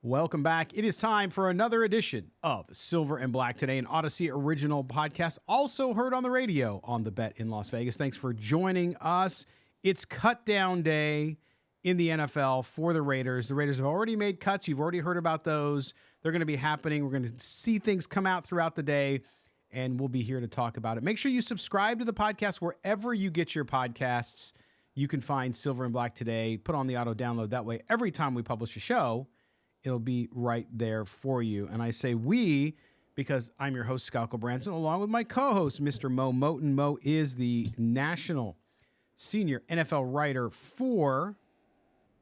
Welcome back. It is time for another edition of Silver and Black Today, an Odyssey original podcast, also heard on the radio on the Bet in Las Vegas. Thanks for joining us. It's cut down day in the NFL for the Raiders. The Raiders have already made cuts. You've already heard about those. They're going to be happening. We're going to see things come out throughout the day, and we'll be here to talk about it. Make sure you subscribe to the podcast wherever you get your podcasts. You can find Silver and Black Today. Put on the auto download. That way, every time we publish a show, it'll be right there for you. And I say we because I'm your host, Scott Gulbransen, along with my co-host, Mr. Moe Moton. Moe is the national senior NFL writer for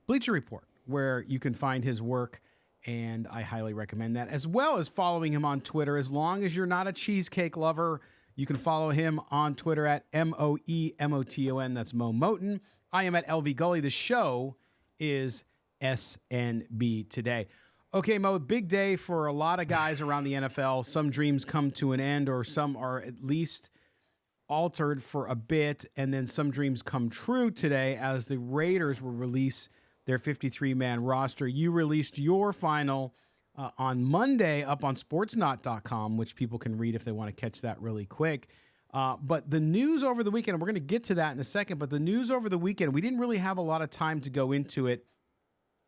Bleacher Report, where you can find his work, and I highly recommend that, as well as following him on Twitter. As long as you're not a cheesecake lover, you can follow him on Twitter at MOEMOTON. That's Moe Moton. I am at LV Gully. The show is SNB Today. Okay, Mo, big day for a lot of guys around the NFL. Some dreams come to an end, or some are at least altered for a bit, and then some dreams come true today as the Raiders will release their 53-man roster. You released your final on Monday up on sportsnot.com, which people can read if they want to catch that really quick. But the news over the weekend, and we're going to get to that in a second, but the news over the weekend, we didn't really have a lot of time to go into it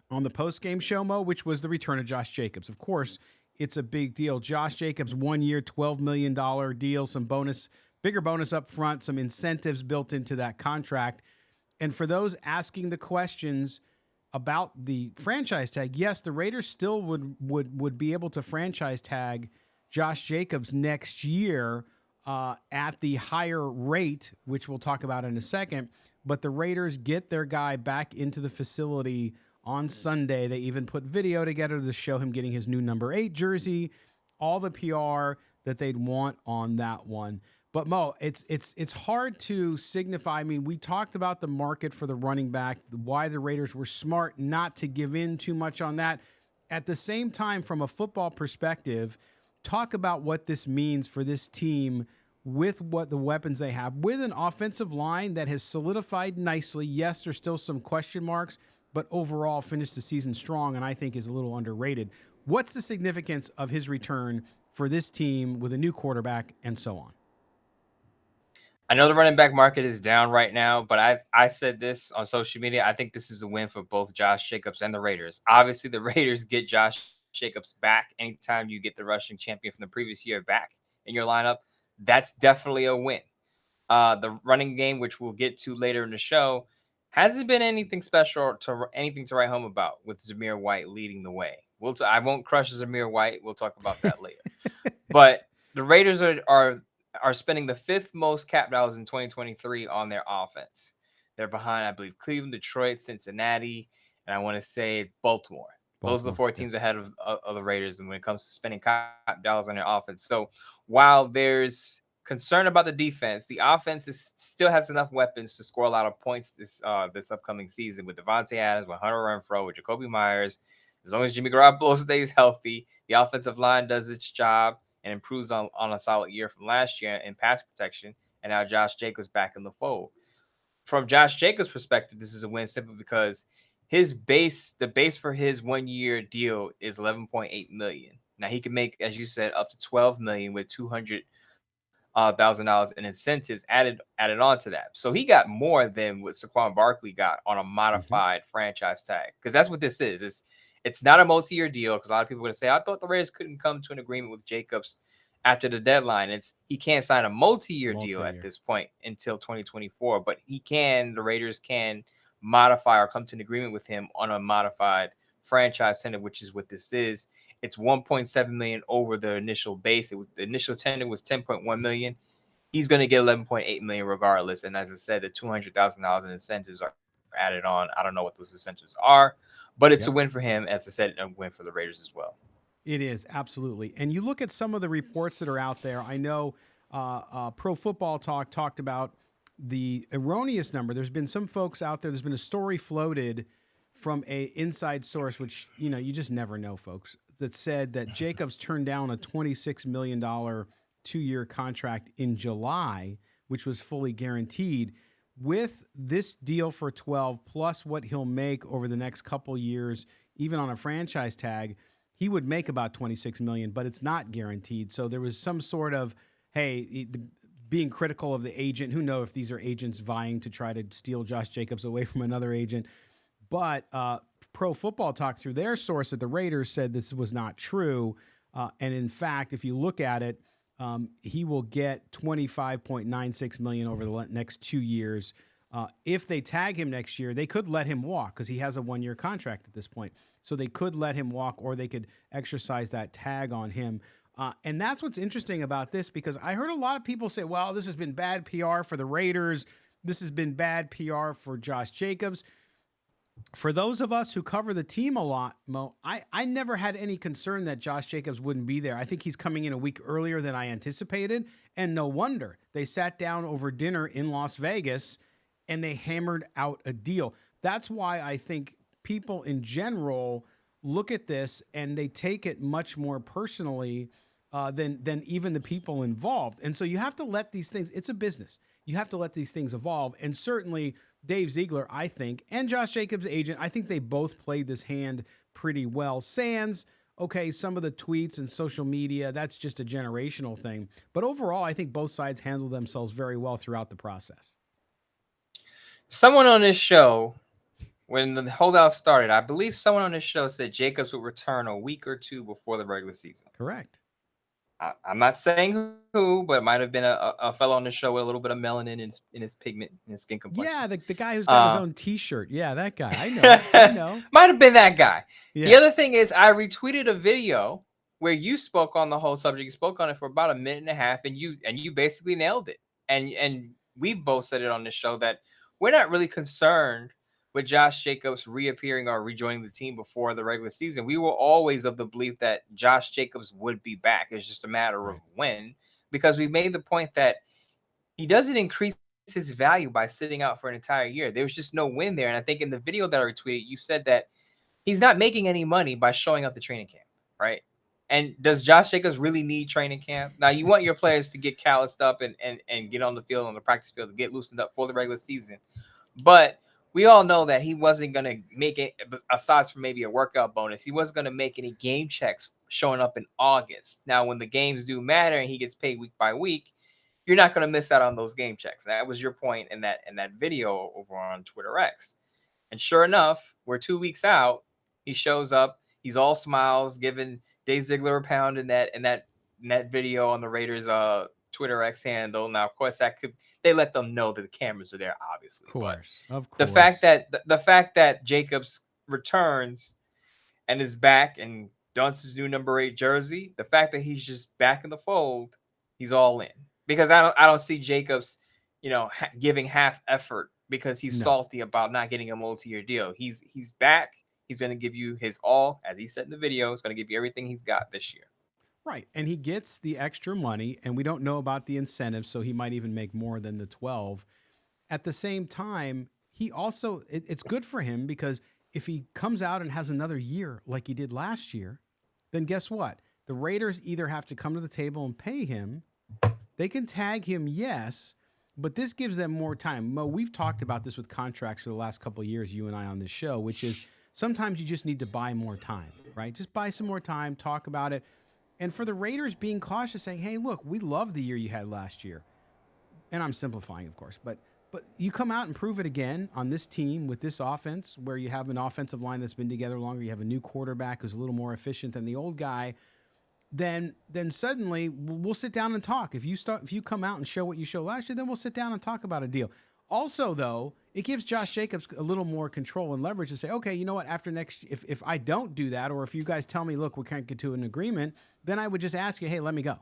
on the post-game show, Mo, which was the return of Josh Jacobs. Of course, it's a big deal. Josh Jacobs, 1 year, $12 million deal, some bonus, bigger bonus up front, some incentives built into that contract. And for those asking the questions about the franchise tag, yes, the Raiders still would be able to franchise tag Josh Jacobs next year at the higher rate, which we'll talk about in a second. But the Raiders get their guy back into the facility on Sunday. They even put video together to show him getting his new number 8 jersey, all the PR that they'd want on that one. But Mo, it's hard to signify. I mean, we talked about the market for the running back, why the Raiders were smart not to give in too much on that. At the same time, from a football perspective, talk about what this means for this team with what the weapons they have, with an offensive line that has solidified nicely. Yes, there's still some question marks, but overall finished the season strong, and I think is a little underrated. What's the significance of his return for this team with a new quarterback and so on? I know the running back market is down right now, but I said this on social media. I think this is a win for both Josh Jacobs and the Raiders. Obviously, the Raiders get Josh Jacobs back. Anytime you get the rushing champion from the previous year back in your lineup, that's definitely a win. The running game, which we'll get to later in the show, hasn't been anything special anything to write home about, with Zamir White leading the way. I won't crush Zamir White. We'll talk about that later. But the Raiders are spending the 5th most cap dollars in 2023 on their offense. They're behind, I believe, Cleveland, Detroit, Cincinnati, and I want to say Baltimore. Those are the 4 teams ahead of the Raiders when it comes to spending cap dollars on their offense. So while there's concern about the defense, the offense still has enough weapons to score a lot of points this upcoming season, with Devontae Adams, with Hunter Renfrow, with Jacoby Myers. As long as Jimmy Garoppolo stays healthy, the offensive line does its job and improves on a solid year from last year in pass protection, and now Josh Jacobs back in the fold. From Josh Jacobs' perspective, this is a win simply because the base for his 1 year deal is $11.8 million. Now he can make, as you said, up to $12 million with $200,000 in incentives added on to that. So he got more than what Saquon Barkley got on a modified franchise tag, because that's what this is. It's not a multi-year deal, because a lot of people are going to say, I thought the Raiders couldn't come to an agreement with Jacobs after the deadline. He can't sign a multi-year deal at this point until 2024, but the Raiders can modify or come to an agreement with him on a modified franchise tender, which is what this is. It's $1.7 million over the initial base. The initial tender was $10.1 million. He's going to get $11.8 million regardless. And as I said, the $200,000 in incentives are added on. I don't know what those incentives are, but it's a win for him. As I said, a win for the Raiders as well. It is, absolutely. And you look at some of the reports that are out there. I know Pro Football Talk talked about the erroneous number. There's been some folks out there. There's been a story floated from a inside source, which, you just never know, folks, that said that Jacobs turned down a $26 million 2-year contract in July, which was fully guaranteed. With this deal for 12 plus what he'll make over the next couple years, even on a franchise tag, he would make about $26 million, but it's not guaranteed. So there was some sort of, hey, being critical of the agent. Who knows if these are agents vying to try to steal Josh Jacobs away from another agent. But Pro Football Talk, through their source at the Raiders, said this was not true. And in fact, if you look at it, he will get $25.96 million over the next 2 years. If they tag him next year, they could let him walk because he has a 1-year contract at this point. So they could let him walk, or they could exercise that tag on him. And that's what's interesting about this, because I heard a lot of people say, well, this has been bad PR for the Raiders. This has been bad PR for Josh Jacobs. For those of us who cover the team a lot, Mo, I never had any concern that Josh Jacobs wouldn't be there. I think he's coming in a week earlier than I anticipated, and no wonder. They sat down over dinner in Las Vegas, and they hammered out a deal. That's why I think people in general look at this and they take it much more personally than even the people involved. And so you have to let these things, it's a business. You have to let these things evolve. And certainly Dave Ziegler, I think, and Josh Jacobs' agent, I think they both played this hand pretty well. Sans, okay, some of the tweets and social media, that's just a generational thing. But overall, I think both sides handled themselves very well throughout the process. Someone on this show, when the holdout started, I believe someone on this show said Jacobs would return a week or two before the regular season. Correct. I'm not saying who, but it might have been a fellow on the show with a little bit of melanin in his pigment, in his skin complexion. Yeah, the guy who's got his own T-shirt. Yeah, that guy. I know. I know. Might have been that guy. Yeah. The other thing is, I retweeted a video where you spoke on the whole subject. You spoke on it for about a minute and a half, and you basically nailed it. And we've both said it on this show that we're not really concerned with Josh Jacobs reappearing or rejoining the team before the regular season. We were always of the belief that Josh Jacobs would be back. It's just a matter of when, because we made the point that he doesn't increase his value by sitting out for an entire year. There was just no win there. And I think in the video that I retweeted, you said that he's not making any money by showing up to training camp, right? And does Josh Jacobs really need training camp? Now, you want your players to get calloused up and get on the field, on the practice field, to get loosened up for the regular season. But we all know that he wasn't going to make it, aside from maybe a workout bonus, he wasn't going to make any game checks showing up in August. Now, when the games do matter and he gets paid week by week, you're not going to miss out on those game checks. That was your point in that video over on Twitter X. And sure enough, we're 2 weeks out. He shows up. He's all smiles, giving Dave Ziegler a pound in that video on the Raiders Twitter X handle. Now, of course, they let them know that the cameras are there, obviously. Of course. The fact that Jacobs returns and is back and dons his new number 8 jersey, the fact that he's just back in the fold, he's all in. Because I don't see Jacobs, giving half effort because he's salty about not getting a multi-year deal. He's back. He's going to give you his all, as he said in the video. He's going to give you everything he's got this year. Right. And he gets the extra money, and we don't know about the incentives, so he might even make more than the 12. At the same time, he also, it's good for him, because if he comes out and has another year like he did last year, then guess what? The Raiders either have to come to the table and pay him. They can tag him, yes, but this gives them more time. Mo, we've talked about this with contracts for the last couple of years, you and I on this show, which is sometimes you just need to buy more time, right? Just buy some more time, talk about it. And for the Raiders being cautious, saying, hey, look, we love the year you had last year. And I'm simplifying, of course. But you come out and prove it again on this team with this offense, where you have an offensive line that's been together longer. You have a new quarterback who's a little more efficient than the old guy. Then suddenly we'll sit down and talk. If you come out and show what you showed last year, then we'll sit down and talk about a deal. Also, though, it gives Josh Jacobs a little more control and leverage to say, okay, you know what, after next, if I don't do that, or if you guys tell me, look, we can't get to an agreement, then I would just ask you, hey, let me go.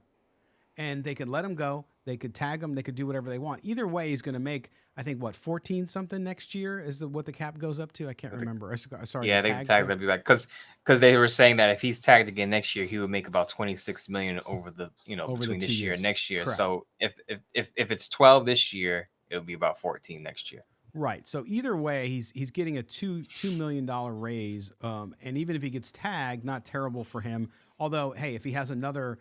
And they could let him go. They could tag him. They could do whatever they want. Either way, he's going to make, I think, 14 something next year is what the cap goes up to. I can't remember. Sorry. Yeah, I think the tag's going to be back, because they were saying that if he's tagged again next year, he would make about $26 million over the between this year and next year. Correct. So if it's 12 this year, it'll be about 14 next year. Right. So either way, he's getting a $2 million raise, and even if he gets tagged, not terrible for him. Although, hey, if he has another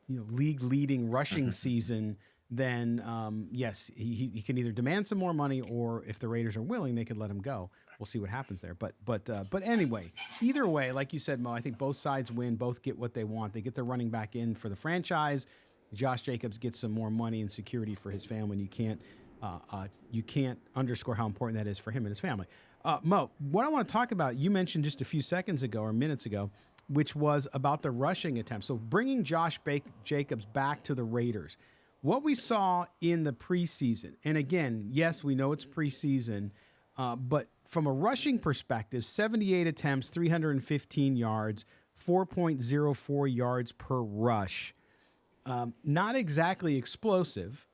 league-leading rushing season, then yes, he can either demand some more money, or if the Raiders are willing, they could let him go. We'll see what happens there. But anyway, either way, like you said, Mo, I think both sides win. Both get what they want. They get their running back in for the franchise. Josh Jacobs gets some more money and security for his family. And you can't underscore how important that is for him and his family. Mo, what I want to talk about, you mentioned just a few seconds ago or minutes ago, which was about the rushing attempt. So bringing Josh Jacobs back to the Raiders. What we saw in the preseason, and again, yes, we know it's preseason, but from a rushing perspective, 78 attempts, 315 yards, 4.04 yards per rush. Not exactly explosive,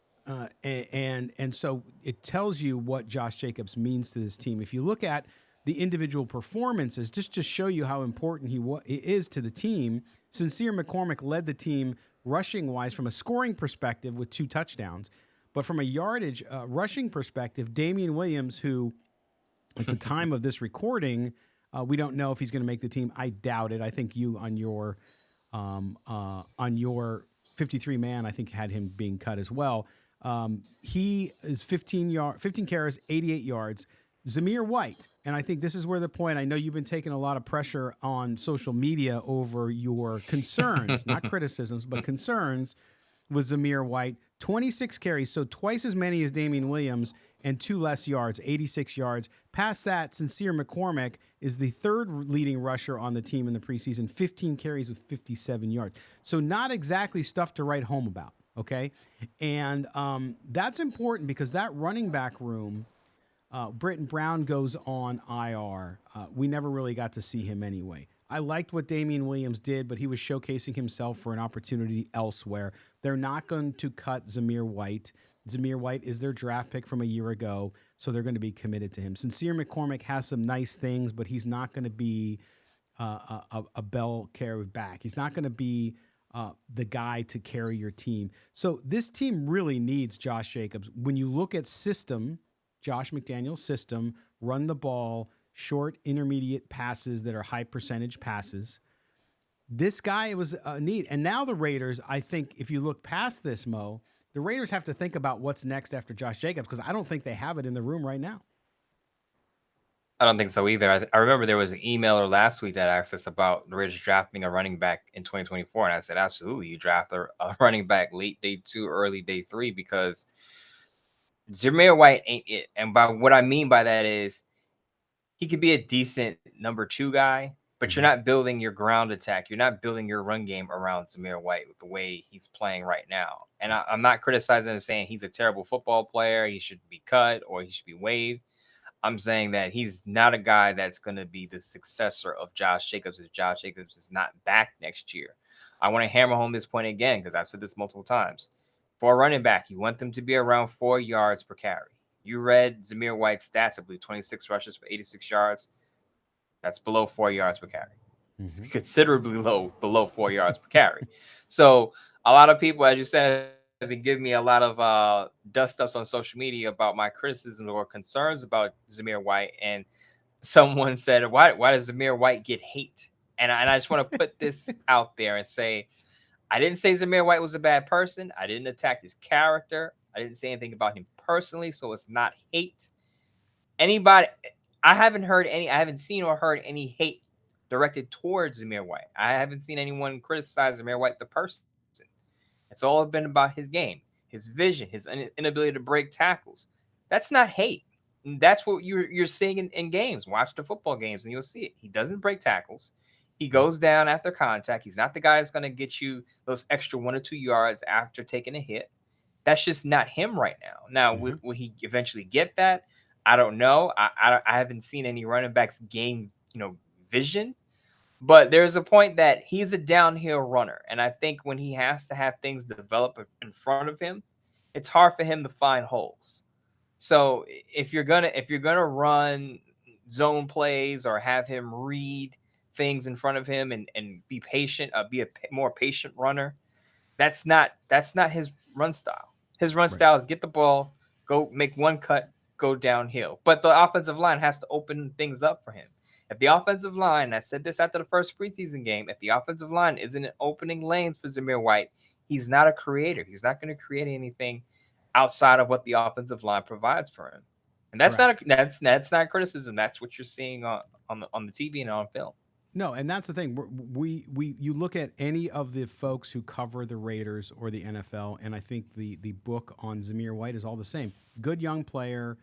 and so it tells you what Josh Jacobs means to this team. If you look at the individual performances, just to show you how important he is to the team, Sincere McCormick led the team rushing-wise from a scoring perspective with 2 touchdowns. But from a yardage rushing perspective, Damian Williams, who at the time of this recording, we don't know if he's going to make the team. I doubt it. I think you on your 53-man, I think had him being cut as well. He is 15 carries, 88 yards. Zamir White, and I think this is where the point, I know you've been taking a lot of pressure on social media over your concerns, not criticisms, but concerns with Zamir White. 26 carries, so twice as many as Damian Williams, and 2 less yards, 86 yards. Past that, Sincere McCormick is the 3rd leading rusher on the team in the preseason, 15 carries with 57 yards. So not exactly stuff to write home about, okay? And that's important because that running back room, Britton Brown goes on IR. We never really got to see him anyway. I liked what Damian Williams did, but he was showcasing himself for an opportunity elsewhere. They're not going to cut Zamir White. Zamir White is their draft pick from a year ago, so they're going to be committed to him. Sincere McCormick has some nice things, but he's not going to be a bell carry back. He's not going to be the guy to carry your team. So this team really needs Josh Jacobs. When you look at system, Josh McDaniel's system, run the ball, short, intermediate passes that are high percentage passes. This guy was a need. And now the Raiders, I think if you look past this, Mo, the Raiders have to think about what's next after Josh Jacobs, because I don't think they have it in the room right now. I don't think so either. I remember there was an emailer last week that asked us about the Raiders drafting a running back in 2024. And I said, absolutely. You draft a running back late day 2, early day 3, because Zamir White ain't it. And by what I mean by that is he could be a decent number 2 guy, but you're not building your ground attack. You're not building your run game around Zamir White with the way he's playing right now. And I'm not criticizing and saying he's a terrible football player. He should be cut or he should be waived. I'm saying that he's not a guy that's going to be the successor of Josh Jacobs if Josh Jacobs is not back next year. I want to hammer home this point again because I've said this multiple times. For a running back, you want them to be around 4 yards per carry. You read Zamir White's stats, I believe 26 rushes for 86 yards. That's below 4 yards per carry. It's considerably low, below 4 yards per carry. So a lot of people, as you said, have been giving me a lot of dust-ups on social media about my criticisms or concerns about Zamir White. And someone said, why does Zamir White get hate? And I just want to put this out there and say, I didn't say Zamir White was a bad person. I didn't attack his character. I didn't say anything about him personally, so it's not hate. I haven't seen or heard any hate directed towards Zamir White. I haven't seen anyone criticize Zamir White the person. It's all been about his game, his vision, his inability to break tackles. That's not hate. That's what you're seeing in games. Watch the football games and you'll see it. He doesn't break tackles. He goes down after contact. He's not the guy that's going to get you those extra 1 or 2 yards after taking a hit. That's just not him right now. Now, will he eventually get that? I don't know. I haven't seen any running backs gain, vision. But there's a point that he's a downhill runner. And I think when he has to have things develop in front of him, it's hard for him to find holes. So if you're gonna run zone plays or have him read things in front of him and be patient, be a more patient runner, that's not his run style. His run style is get the ball, go make one cut, go downhill. But the offensive line has to open things up for him. If the offensive line, I said this after the first preseason game, if the offensive line isn't opening lanes for Zamir White, He's not a creator. He's not going to create anything outside of what the offensive line provides for him. And that's that's not criticism. That's what you're seeing on the TV and on film. No, and that's the thing. You look at any of the folks who cover the Raiders or the NFL, and I think the book on Zamir White is all the same. Good young player,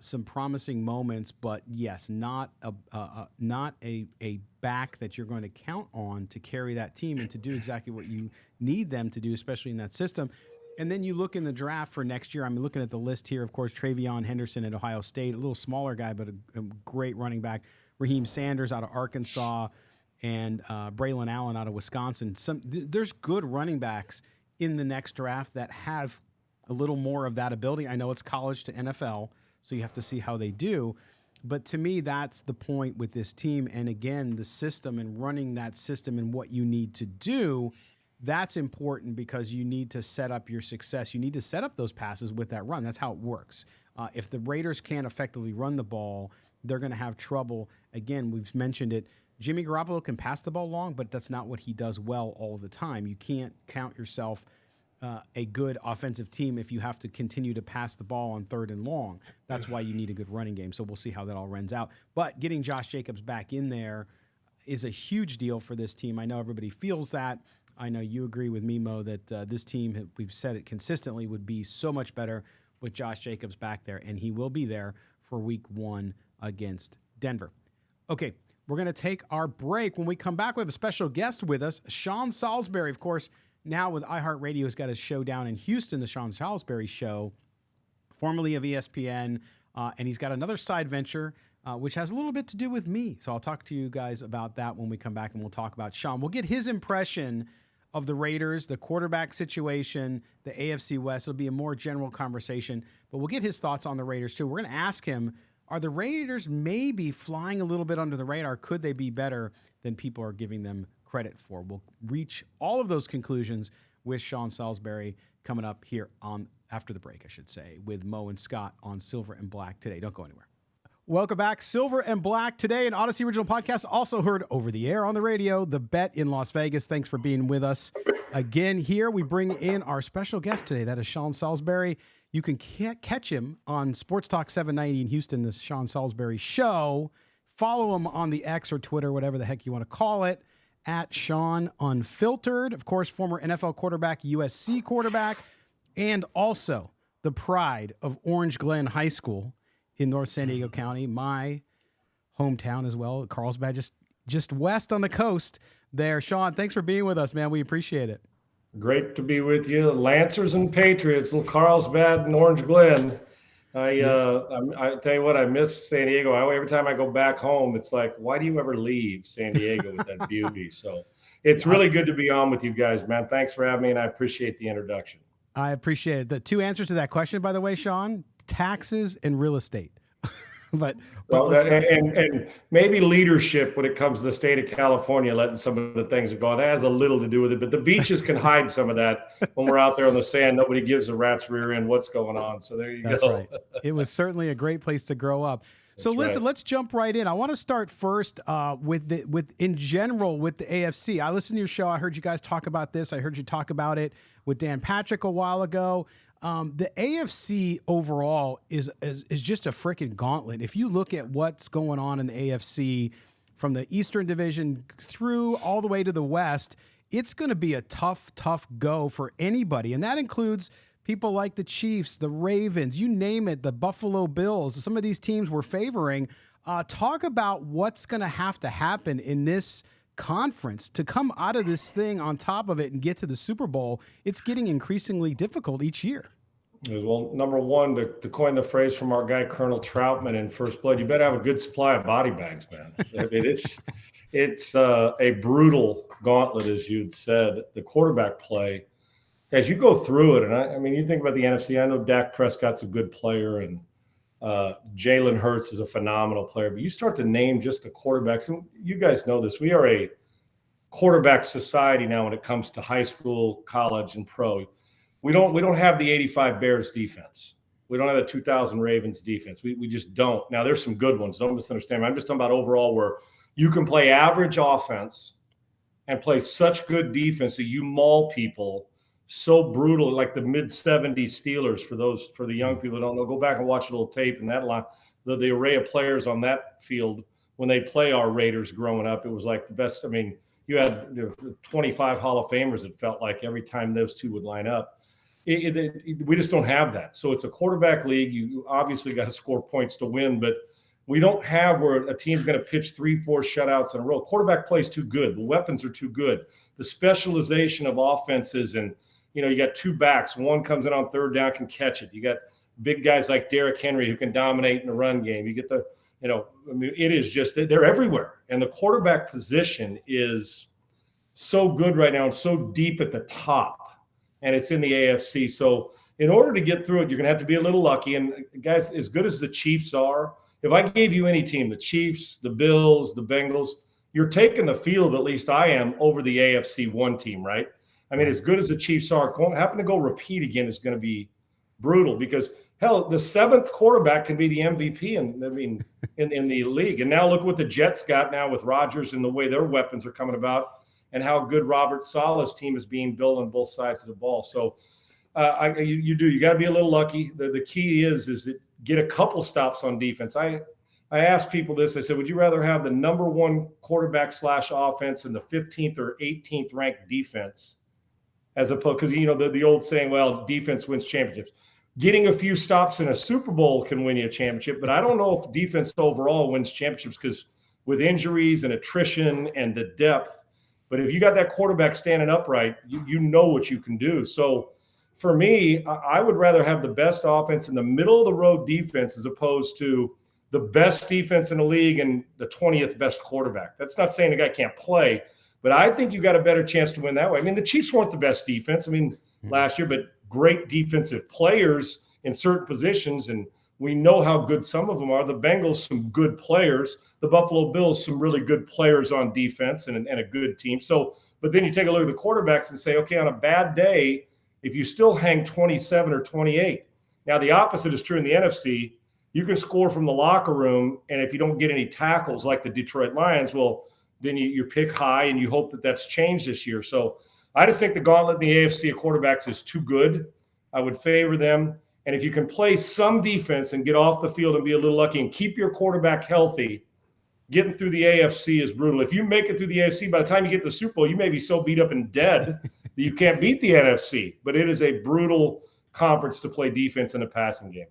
some promising moments, but yes, not a back that you're going to count on to carry that team and to do exactly what you need them to do, especially in that system. And then you look in the draft for next year. I'm looking at the list here. Of course, Travion Henderson at Ohio State, a little smaller guy, but a great running back. Raheem Sanders out of Arkansas, and Braylon Allen out of Wisconsin. There's good running backs in the next draft that have a little more of that ability. I know it's college to NFL, so you have to see how they do. But to me, that's the point with this team. And again, the system and running that system and what you need to do, that's important because you need to set up your success. You need to set up those passes with that run. That's how it works. If the Raiders can't effectively run the ball, they're going to have trouble. Again, we've mentioned it. Jimmy Garoppolo can pass the ball long, but that's not what he does well all the time. You can't count yourself a good offensive team if you have to continue to pass the ball on 3rd and long. That's why you need a good running game. So we'll see how that all runs out. But getting Josh Jacobs back in there is a huge deal for this team. I know everybody feels that. I know you agree with me, Mo, that this team, we've said it consistently, would be so much better with Josh Jacobs back there, and he will be there for week 1 against Denver. Okay, we're going to take our break. When we come back, we have a special guest with us, Sean Salisbury. Of course, now with iHeartRadio, has got a show down in Houston, the Sean Salisbury Show, formerly of ESPN, and he's got another side venture, which has a little bit to do with me. So I'll talk to you guys about that when we come back, and we'll talk about Sean. We'll get his impression of the Raiders, the quarterback situation, the AFC West. It'll be a more general conversation, but we'll get his thoughts on the Raiders too. We're going to ask him, are the Raiders maybe flying a little bit under the radar? Could they be better than people are giving them credit for? We'll reach all of those conclusions with Sean Salisbury coming up here on after the break, I should say, with Mo and Scott on Silver and Black today. Don't go anywhere. Welcome back. Silver and Black today, an Odyssey original podcast, also heard over the air on the radio, The Bet in Las Vegas. Thanks for being with us again here. We bring in our special guest today. That is Sean Salisbury. You can catch him on Sports Talk 790 in Houston, the Sean Salisbury Show. Follow him on the X or Twitter, whatever the heck you want to call it, at Sean Unfiltered. Of course, former NFL quarterback, USC quarterback, and also the pride of Orange Glen High School in North San Diego County, my hometown as well, Carlsbad, just west on the coast there. Sean, thanks for being with us, man. We appreciate it. Great to be with you. Lancers and Patriots, little Carlsbad and Orange Glen. I tell you what, I miss San Diego. Every time I go back home, it's like, why do you ever leave San Diego with that beauty? So it's really good to be on with you guys, man. Thanks for having me, and I appreciate the introduction. I appreciate it. The two answers to that question, by the way, Sean, taxes and real estate. but and maybe leadership when it comes to the state of California, letting some of the things go on. That has a little to do with it, but the beaches can hide some of that when we're out there on the sand. Nobody gives a rat's rear end what's going on. So there you That's go. Right. It was certainly a great place to grow up. So listen, let's jump right in. I want to start first with the AFC. I listened to your show. I heard you guys talk about this. I heard you talk about it with Dan Patrick a while ago. The AFC overall is just a freaking gauntlet. If you look at what's going on in the AFC from the Eastern Division through all the way to the West, it's going to be a tough go for anybody. And that includes people like the Chiefs, the Ravens, you name it, the Buffalo Bills. Some of these teams we're favoring. Talk about what's going to have to happen in this conference to come out of this thing on top of it and get to the Super Bowl. It's getting increasingly difficult each year. Well, number one, to coin the phrase from our guy Colonel Troutman in First Blood, you better have a good supply of body bags, man. It's a brutal gauntlet, as you'd said. The quarterback play, as you go through it, and I mean, you think about the NFC. I know Dak Prescott's a good player, and Jalen Hurts is a phenomenal player, but you start to name just the quarterbacks, and you guys know this. We are a quarterback society now when it comes to high school, college, and pro. We don't have the 85 Bears defense. We don't have the 2000 Ravens defense. We just don't. Now, there's some good ones. Don't misunderstand me. I'm just talking about overall where you can play average offense and play such good defense that you maul people so brutal, like the mid-70s Steelers. For the young people that don't know, go back and watch a little tape. And that line, the array of players on that field when they play our Raiders growing up, it was like the best. I mean, you had 25 Hall of Famers, it felt like, every time those two would line up. We just don't have that. So it's a quarterback league. You obviously got to score points to win, but we don't have where a team's going to pitch 3-4 shutouts in a row. Quarterback play is too good. The weapons are too good. The specialization of offenses, and you got two backs. One comes in on third down, can catch it. You got big guys like Derrick Henry who can dominate in the run game. You get it is just, they're everywhere. And the quarterback position is so good right now and so deep at the top, and it's in the AFC. So in order to get through it, you're going to have to be a little lucky. And guys, as good as the Chiefs are, if I gave you any team, the Chiefs, the Bills, the Bengals, you're taking the field, at least I am, over the AFC 1 team, right? I mean, as good as the Chiefs are, having to go repeat again is going to be brutal because, hell, the 7th quarterback can be the MVP in the league. And now look what the Jets got now with Rodgers and the way their weapons are coming about and how good Robert Saleh's team is being built on both sides of the ball. So you got to be a little lucky. The key is that get a couple stops on defense. I asked people this. I said, would you rather have the number 1 quarterback / offense and the 15th or 18th ranked defense as opposed, because the old saying, well, defense wins championships. Getting a few stops in a Super Bowl can win you a championship, but I don't know if defense overall wins championships because with injuries and attrition and the depth. But if you got that quarterback standing upright, you know what you can do. So for me, I would rather have the best offense in the middle of the road defense as opposed to the best defense in the league and the 20th best quarterback. That's not saying the guy can't play, but I think you got a better chance to win that way. I mean, the Chiefs weren't the best defense, last year, but great defensive players in certain positions, and we know how good some of them are. The Bengals, some good players. The Buffalo Bills, some really good players on defense and a good team. So, but then you take a look at the quarterbacks and say, okay, on a bad day, if you still hang 27 or 28. Now, the opposite is true in the NFC. You can score from the locker room, and if you don't get any tackles like the Detroit Lions, well, then you pick high and you hope that that's changed this year. So I just think the gauntlet in the AFC of quarterbacks is too good. I would favor them. And if you can play some defense and get off the field and be a little lucky and keep your quarterback healthy, getting through the AFC is brutal. If you make it through the AFC, by the time you get to the Super Bowl, you may be so beat up and dead that you can't beat the NFC. But it is a brutal conference to play defense in a passing game.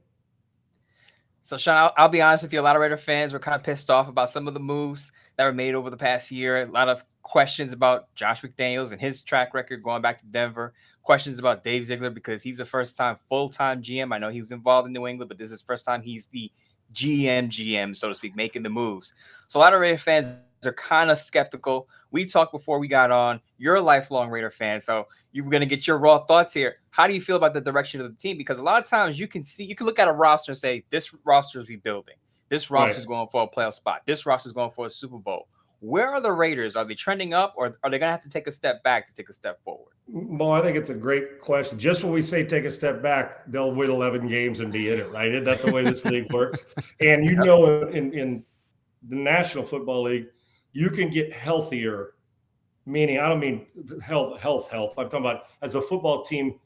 So, Sean, I'll be honest with you. A lot of Raider fans were kind of pissed off about some of the moves that were made over the past year. A lot of questions about Josh McDaniels and his track record going back to Denver. Questions about Dave Ziegler because he's the first-time full-time GM. I know he was involved in New England, but this is the first time he's the GM, so to speak, making the moves. So a lot of Raider fans are kind of skeptical. We talked before we got on. You're a lifelong Raider fan, so you're going to get your raw thoughts here. How do you feel about the direction of the team? Because a lot of times you can look at a roster and say, this roster is rebuilding. This roster is going for a playoff spot. This roster is going for a Super Bowl. Where are the Raiders? Are they trending up, or are they going to have to take a step back to take a step forward? Well, I think it's a great question. Just when we say take a step back, they'll win 11 games and be in it, right? Isn't that the way this league works? And in the National Football League, you can get healthier, meaning I don't mean health. I'm talking about as a football team,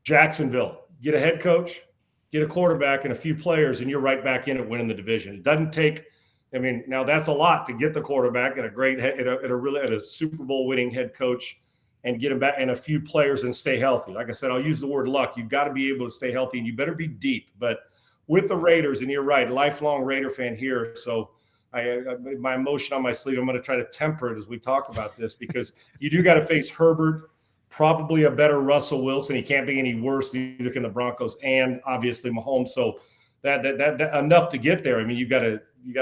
Jacksonville, get a head coach, get a quarterback and a few players, and you're right back in it winning the division. It doesn't take – now that's a lot to get the quarterback and a Super Bowl winning head coach and get him back and a few players and stay healthy. Like I said, I'll use the word luck. You've got to be able to stay healthy and you better be deep. But with the Raiders, and you're right, lifelong Raider fan here. So my emotion on my sleeve, I'm going to try to temper it as we talk about this because you do got to face Herbert, probably a better Russell Wilson. He can't be any worse. Neither can the Broncos and obviously Mahomes. So that enough to get there. You got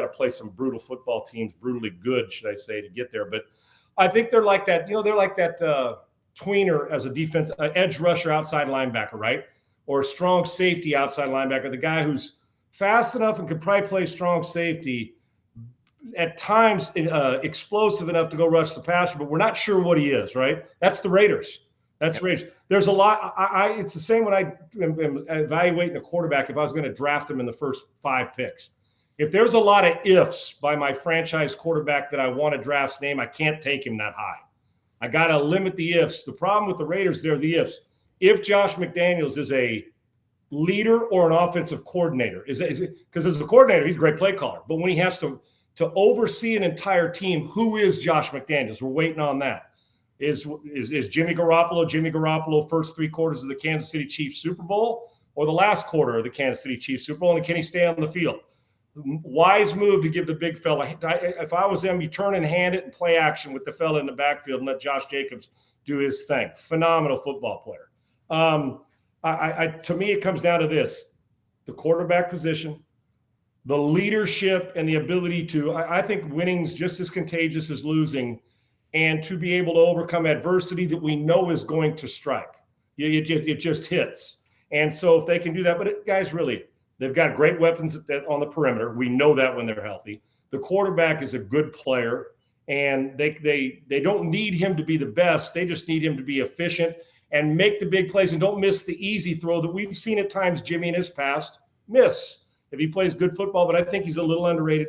to play some brutal football teams, brutally good, should I say, to get there. But I think they're like that. They're like that tweener as a defense, edge rusher, outside linebacker, right? Or a strong safety outside linebacker, the guy who's fast enough and could probably play strong safety. At times, explosive enough to go rush the passer, but we're not sure what he is, right? That's the Raiders. That's Raiders. There's a lot. It's the same when I am evaluating a quarterback if I was going to draft him in the first 5 picks. If there's a lot of ifs by my franchise quarterback that I want to draft's name, I can't take him that high. I got to limit the ifs. The problem with the Raiders, they're the ifs. If Josh McDaniels is a leader or an offensive coordinator, because as a coordinator, he's a great play caller. But when he has to oversee an entire team, who is Josh McDaniels? We're waiting on that. Is Jimmy Garoppolo first 3 quarters of the Kansas City Chiefs Super Bowl, or the last quarter of the Kansas City Chiefs Super Bowl, and can he stay on the field? Wise move to give the big fella. If I was him, you turn and hand it and play action with the fella in the backfield and let Josh Jacobs do his thing. Phenomenal football player. To me, it comes down to this: the quarterback position, the leadership, and the ability to. I think winning's just as contagious as losing, and to be able to overcome adversity that we know is going to strike. It just hits. And so if they can do that, but guys, really, they've got great weapons on the perimeter. We know that when they're healthy. The quarterback is a good player, and they don't need him to be the best. They just need him to be efficient and make the big plays and don't miss the easy throw that we've seen at times Jimmy in his past miss if he plays good football, but I think he's a little underrated.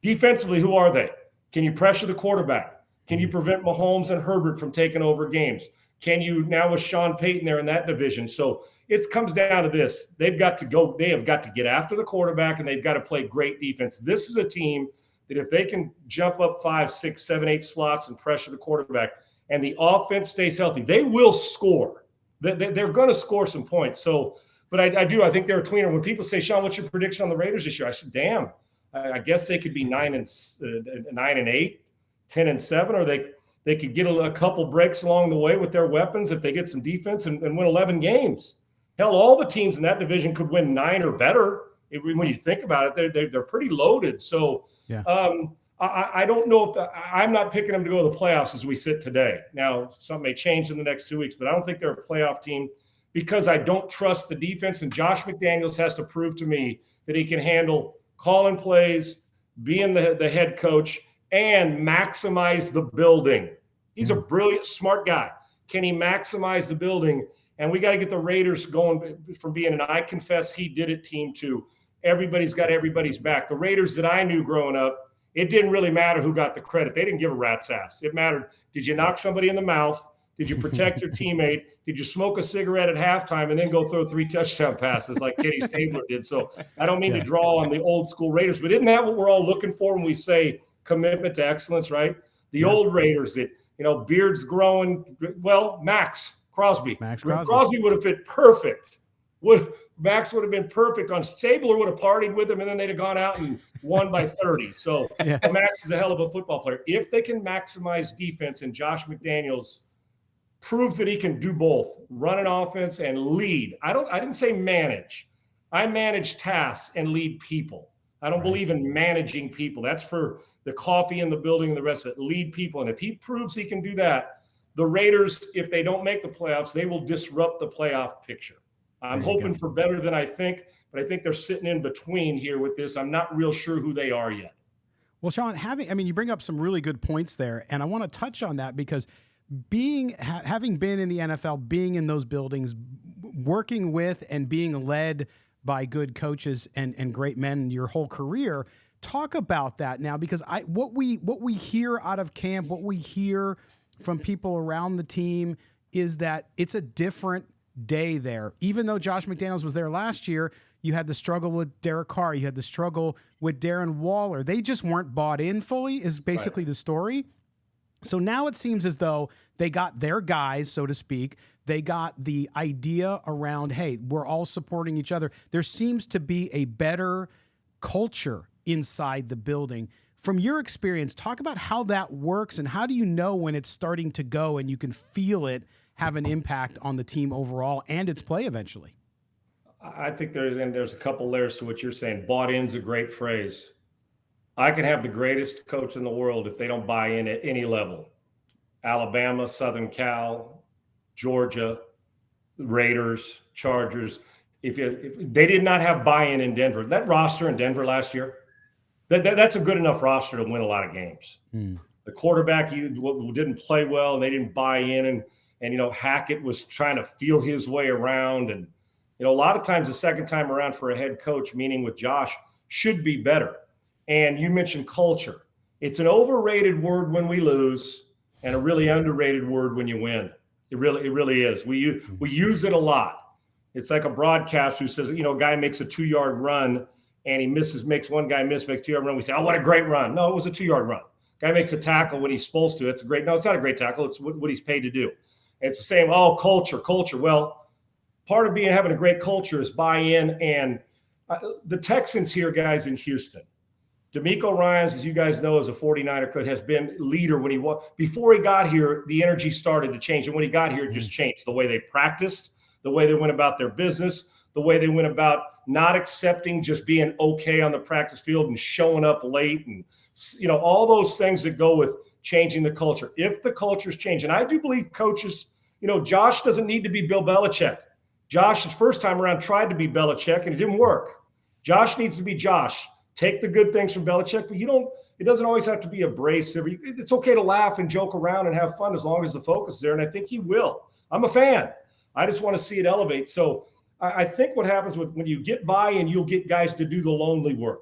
Defensively, who are they? Can you pressure the quarterback? Can you prevent Mahomes and Herbert from taking over games? Can you, now with Sean Payton there in that division? So it comes down to this. They have got to get after the quarterback, and they've got to play great defense. This is a team that if they can jump up 5, 6, 7, 8 slots and pressure the quarterback, and the offense stays healthy, they will score. They're going to score some points. So, but I think they're a tweener. When people say, Sean, what's your prediction on the Raiders this year? I said, damn, I guess they could be 9-8, 10-7, or they could get a couple breaks along the way with their weapons if they get some defense and win 11 games. Hell, all the teams in that division could win 9 or better. When you think about it, they're pretty loaded. So yeah. I don't know if I'm not picking them to go to the playoffs as we sit today. Now, something may change in the next 2 weeks, but I don't think they're a playoff team because I don't trust the defense. And Josh McDaniels has to prove to me that he can handle calling plays, being the head coach, and maximize the building. He's a brilliant, smart guy. Can he maximize the building? And we got to get the Raiders going from being an I confess he did it team to everybody's got everybody's back. The Raiders that I knew growing up, it didn't really matter who got the credit. They didn't give a rat's ass. It mattered. Did you knock somebody in the mouth? Did you protect your teammate? Did you smoke a cigarette at halftime and then go throw 3 touchdown passes like Kenny Stabler did? So I don't mean to draw on the old school Raiders, but isn't that what we're all looking for when we say commitment to excellence, right? The old Raiders that, beards growing. Well, Max Crosby would have fit perfect. Max would have been perfect on Stabler would have partied with him, and then they'd have gone out and won by 30. So Max is a hell of a football player. If they can maximize defense, and Josh McDaniels proves that he can do both, run an offense and lead. I didn't say manage. I manage tasks and lead people. I don't believe in managing people. That's for the coffee in the building and the rest of it. Lead people. And if he proves he can do that, the Raiders, if they don't make the playoffs, they will disrupt the playoff picture. I'm hoping for better than I think, but I think they're sitting in between here with this. I'm not real sure who they are yet. Well, Sean, you bring up some really good points there, and I want to touch on that because having been in the NFL, being in those buildings, working with and being led by good coaches and great men your whole career, talk about that now, because what we hear out of camp, what we hear from people around the team is that it's a different day there. Even though Josh McDaniels was there last year, you had the struggle with Derek Carr, you had the struggle with Darren Waller. They just weren't bought in fully, is basically the story. So now it seems as though they got their guys, so to speak. They got the idea around, hey, we're all supporting each other. There seems to be a better culture inside the building. From your experience, talk about how that works and how do you know when it's starting to go and you can feel it have an impact on the team overall and its play eventually? I think there's a couple layers to what you're saying. Bought in's a great phrase. I can have the greatest coach in the world if they don't buy in at any level. Alabama, Southern Cal, Georgia, Raiders, Chargers. If they did not have buy-in in Denver, that roster in Denver last year, that's a good enough roster to win a lot of games. The quarterback didn't play well, and they didn't buy in, and Hackett was trying to feel his way around, and a lot of times the second time around for a head coach, meaning with Josh, should be better. And you mentioned culture. It's an overrated word when we lose, and a really underrated word when you win. It really is. We use it a lot. It's like a broadcaster who says, a guy makes a 2-yard run and he makes one guy miss, makes a 2-yard run. We say, oh, what a great run. No, it was a 2-yard run. Guy makes a tackle when he's supposed to. It's not a great tackle. It's what he's paid to do. And it's the same, culture. Well, part of having a great culture is buy-in. And the Texans here, guys, in Houston, DeMeco Ryans, as you guys know, as a 49er coach, has been leader when before he got here, the energy started to change. And when he got here, it just changed. The way they practiced, the way they went about their business, the way they went about not accepting just being okay on the practice field and showing up late and, all those things that go with changing the culture. If the culture's changed, and I do believe coaches, Josh doesn't need to be Bill Belichick. Josh, his first time around, tried to be Belichick, and it didn't work. Josh needs to be Josh. Take the good things from Belichick, but it doesn't always have to be abrasive. It's okay to laugh and joke around and have fun as long as the focus is there, and I think he will. I'm a fan. I just want to see it elevate. So I think what happens when you get buy-in, you'll get guys to do the lonely work.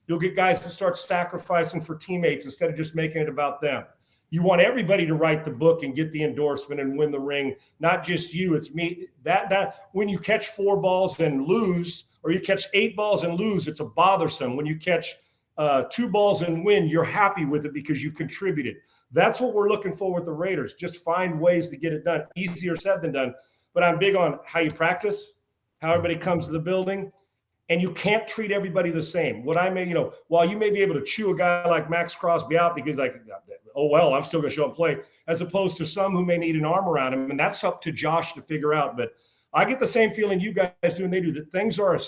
You'll get guys to start sacrificing for teammates instead of just making it about them. You want everybody to write the book and get the endorsement and win the ring, not just you. It's me. That when you catch 4 balls and lose, or you catch 8 balls and lose, it's a bothersome. When you catch 2 balls and win, you're happy with it because you contributed. That's what we're looking for with the Raiders. Just find ways to get it done. Easier said than done. But I'm big on how you practice, how everybody comes to the building. And you can't treat everybody the same. While you may be able to chew a guy like Max Crosby out because I'm still going to show up and play, as opposed to some who may need an arm around him. And that's up to Josh to figure out. But I get the same feeling you guys do and they do, that things are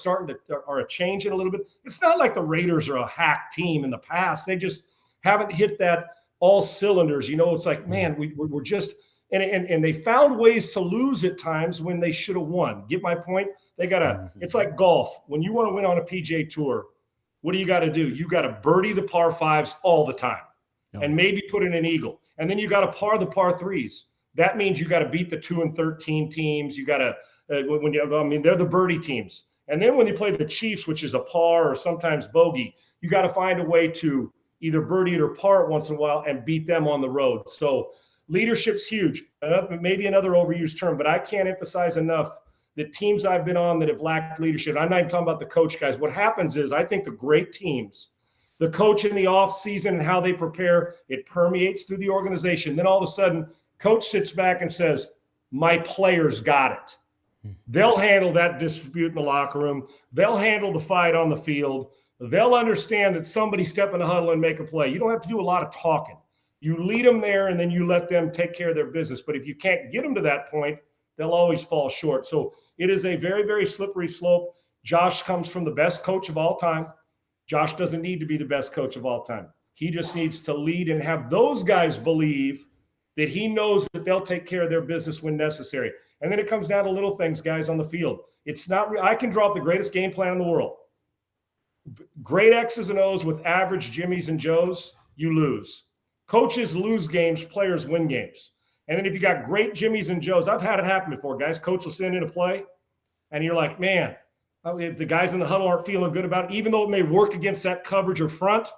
changing a little bit. It's not like the Raiders are a hack team in the past. They just haven't hit that all cylinders. It's like, man, we're just – and they found ways to lose at times when they should have won. Get my point? It's like golf. When you want to win on a PGA Tour, what do you got to do? You got to birdie the par 5s all the time and maybe put in an eagle. And then you got to par the par 3s. That means you got to beat the 2 and 13 teams. You got to they're the birdie teams. And then when you play the Chiefs, which is a par or sometimes bogey, you got to find a way to either birdie it or par it once in a while and beat them on the road. So leadership's huge. Maybe another overused term, but I can't emphasize enough the teams I've been on that have lacked leadership. I'm not even talking about the coach guys. What happens is I think the great teams, the coach in the off season and how they prepare, it permeates through the organization. Then all of a sudden, coach sits back and says, my players got it. They'll handle that dispute in the locker room. They'll handle the fight on the field. They'll understand that somebody step in the huddle and make a play. You don't have to do a lot of talking. You lead them there and then you let them take care of their business. But if you can't get them to that point, they'll always fall short. So it is a very, very slippery slope. Josh comes from the best coach of all time. Josh doesn't need to be the best coach of all time. He just needs to lead and have those guys believe that he knows that they'll take care of their business when necessary. And then it comes down to little things, guys, on the field. It's not – I can draw up the greatest game plan in the world. Great X's and O's with average Jimmys and Joes, you lose. Coaches lose games, players win games. And then if you got great Jimmys and Joes, I've had it happen before, guys. Coach will send in a play, and you're like, man, the guys in the huddle aren't feeling good about it, even though it may work against that coverage or front,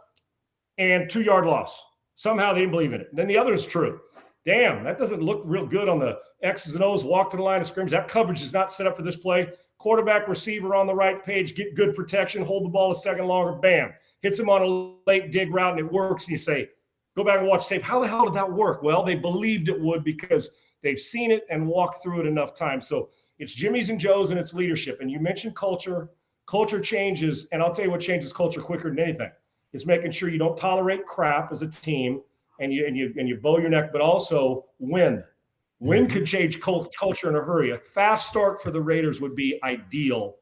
and 2-yard loss. Somehow they didn't believe in it. And then the other is true. Damn, that doesn't look real good on the X's and O's, walk to the line of scrimmage. That coverage is not set up for this play. Quarterback, receiver on the right page, get good protection, hold the ball a second longer, bam. Hits him on a late dig route, and it works. And you say, go back and watch tape. How the hell did that work? Well, they believed it would because they've seen it and walked through it enough times. So it's Jimmy's and Joe's and it's leadership. And you mentioned culture. Culture changes, and I'll tell you what changes culture quicker than anything. It's making sure you don't tolerate crap as a team and you bow your neck, but also win. Win could change culture in a hurry. A fast start for the Raiders would be ideal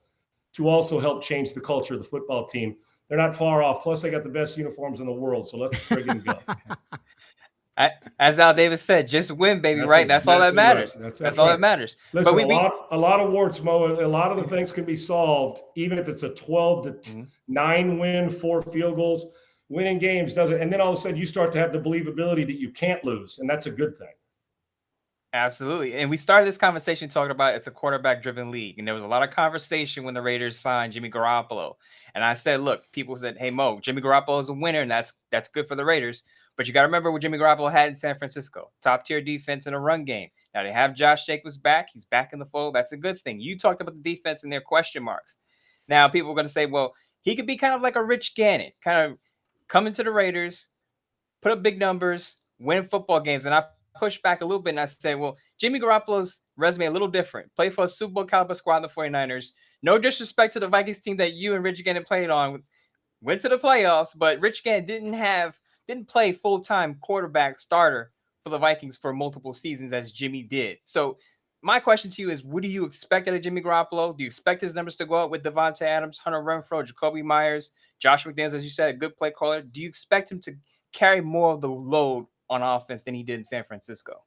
to also help change the culture of the football team. They're not far off. Plus, they got the best uniforms in the world. So let's friggin' go. As Al Davis said, just win, baby, right? That's all that matters. Right. That's all that matters. Listen, but a lot of warts, Mo. A lot of the things can be solved, even if it's a 12-9 win, 4 field goals. Winning games doesn't. And then all of a sudden, you start to have the believability that you can't lose, and that's a good thing. Absolutely. And we started this conversation talking about it's a quarterback-driven league. And there was a lot of conversation when the Raiders signed Jimmy Garoppolo. And I said, look, people said, hey, Mo, Jimmy Garoppolo is a winner, and that's good for the Raiders. But you got to remember what Jimmy Garoppolo had in San Francisco. Top-tier defense and a run game. Now they have Josh Jacobs back. He's back in the fold. That's a good thing. You talked about the defense and their question marks. Now people are going to say, well, he could be kind of like a Rich Gannon, kind of come into the Raiders, put up big numbers, win football games. And I push back a little bit and I say, well, Jimmy Garoppolo's resume a little different. Played for a Super Bowl caliber squad in the 49ers. No disrespect to the Vikings team that you and Rich Gannon played on. Went to the playoffs, but Rich Gannon didn't play full-time quarterback starter for the Vikings for multiple seasons as Jimmy did. So my question to you is, what do you expect out of Jimmy Garoppolo? Do you expect his numbers to go up with Devontae Adams, Hunter Renfrow, Jacoby Myers, Josh McDaniels, as you said, a good play caller? Do you expect him to carry more of the load on offense than he did in San Francisco?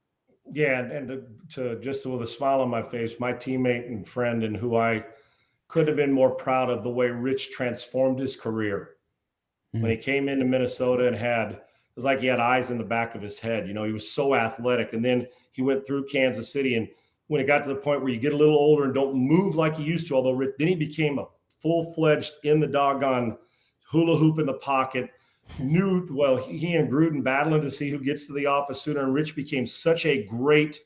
Yeah, and to just with a smile on my face, my teammate and friend, and who I could have been more proud of the way Rich transformed his career. When he came into Minnesota and it was like he had eyes in the back of his head. You know, he was so athletic. And then he went through Kansas City. And when it got to the point where you get a little older and don't move like you used to, although Rich, then he became a full-fledged in the doggone hula hoop in the pocket. He and Gruden battling to see who gets to the office sooner, and Rich became such a great,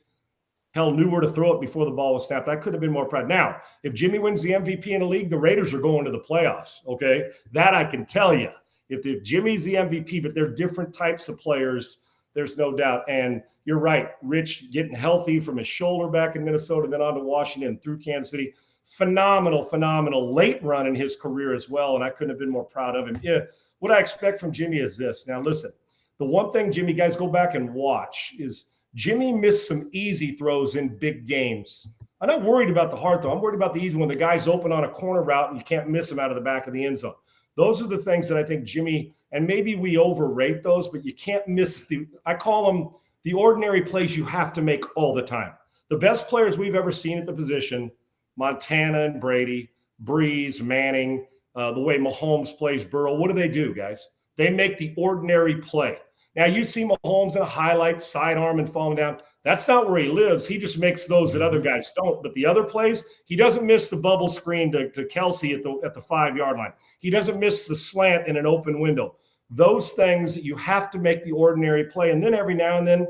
knew where to throw it before the ball was snapped. I could have been more proud. Now, if Jimmy wins the MVP in the league, the Raiders are going to the playoffs, okay? That I can tell you. If Jimmy's the MVP, but they're different types of players, there's no doubt. And you're right, Rich getting healthy from his shoulder back in Minnesota, then on to Washington, through Kansas City. Phenomenal late run in his career as well, and I couldn't have been more proud of him. Yeah. What I expect from Jimmy is this. Now, listen, the one thing, Jimmy, guys, go back and watch, is Jimmy missed some easy throws in big games. I'm not worried about the hard throw. I'm worried about the easy when the guy's open on a corner route and you can't miss him out of the back of the end zone. Those are the things that I think Jimmy, and maybe we overrate those, but you can't miss I call them the ordinary plays you have to make all the time. The best players we've ever seen at the position, Montana and Brady, Breeze, Manning, the way Mahomes plays Burrow. What do, guys? They make the ordinary play. Now, you see Mahomes in a highlight, sidearm, and falling down. That's not where he lives. He just makes those that other guys don't. But the other plays, he doesn't miss the bubble screen to Kelsey at the 5-yard line. He doesn't miss the slant in an open window. Those things, you have to make the ordinary play. And then every now and then,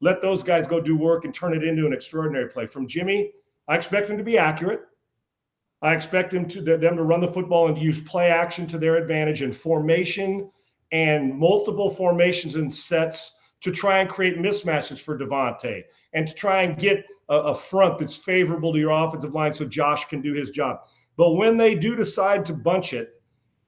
let those guys go do work and turn it into an extraordinary play. From Jimmy, I expect him to be accurate. I expect them to run the football and use play action to their advantage and formation and multiple formations and sets to try and create mismatches for Devontae and to try and get a front that's favorable to your offensive line so Josh can do his job. But when they do decide to bunch it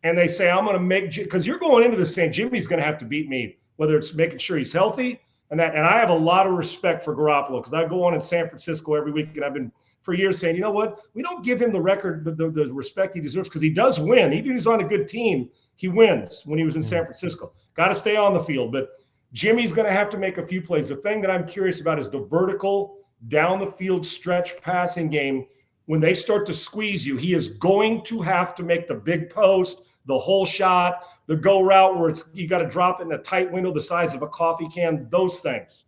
and they say, I'm going to make – because you're going into this saying Jimmy's going to have to beat me, whether it's making sure he's healthy and I have a lot of respect for Garoppolo because I go on in San Francisco every week and I've been – for years saying, you know what, we don't give him the record, the respect he deserves because he does win. Even if he's on a good team, he wins when he was in San Francisco. Got to stay on the field. But Jimmy's going to have to make a few plays. The thing that I'm curious about is the vertical down the field stretch passing game. When they start to squeeze you, he is going to have to make the big post, the whole shot, the go route where you got to drop it in a tight window the size of a coffee can, those things.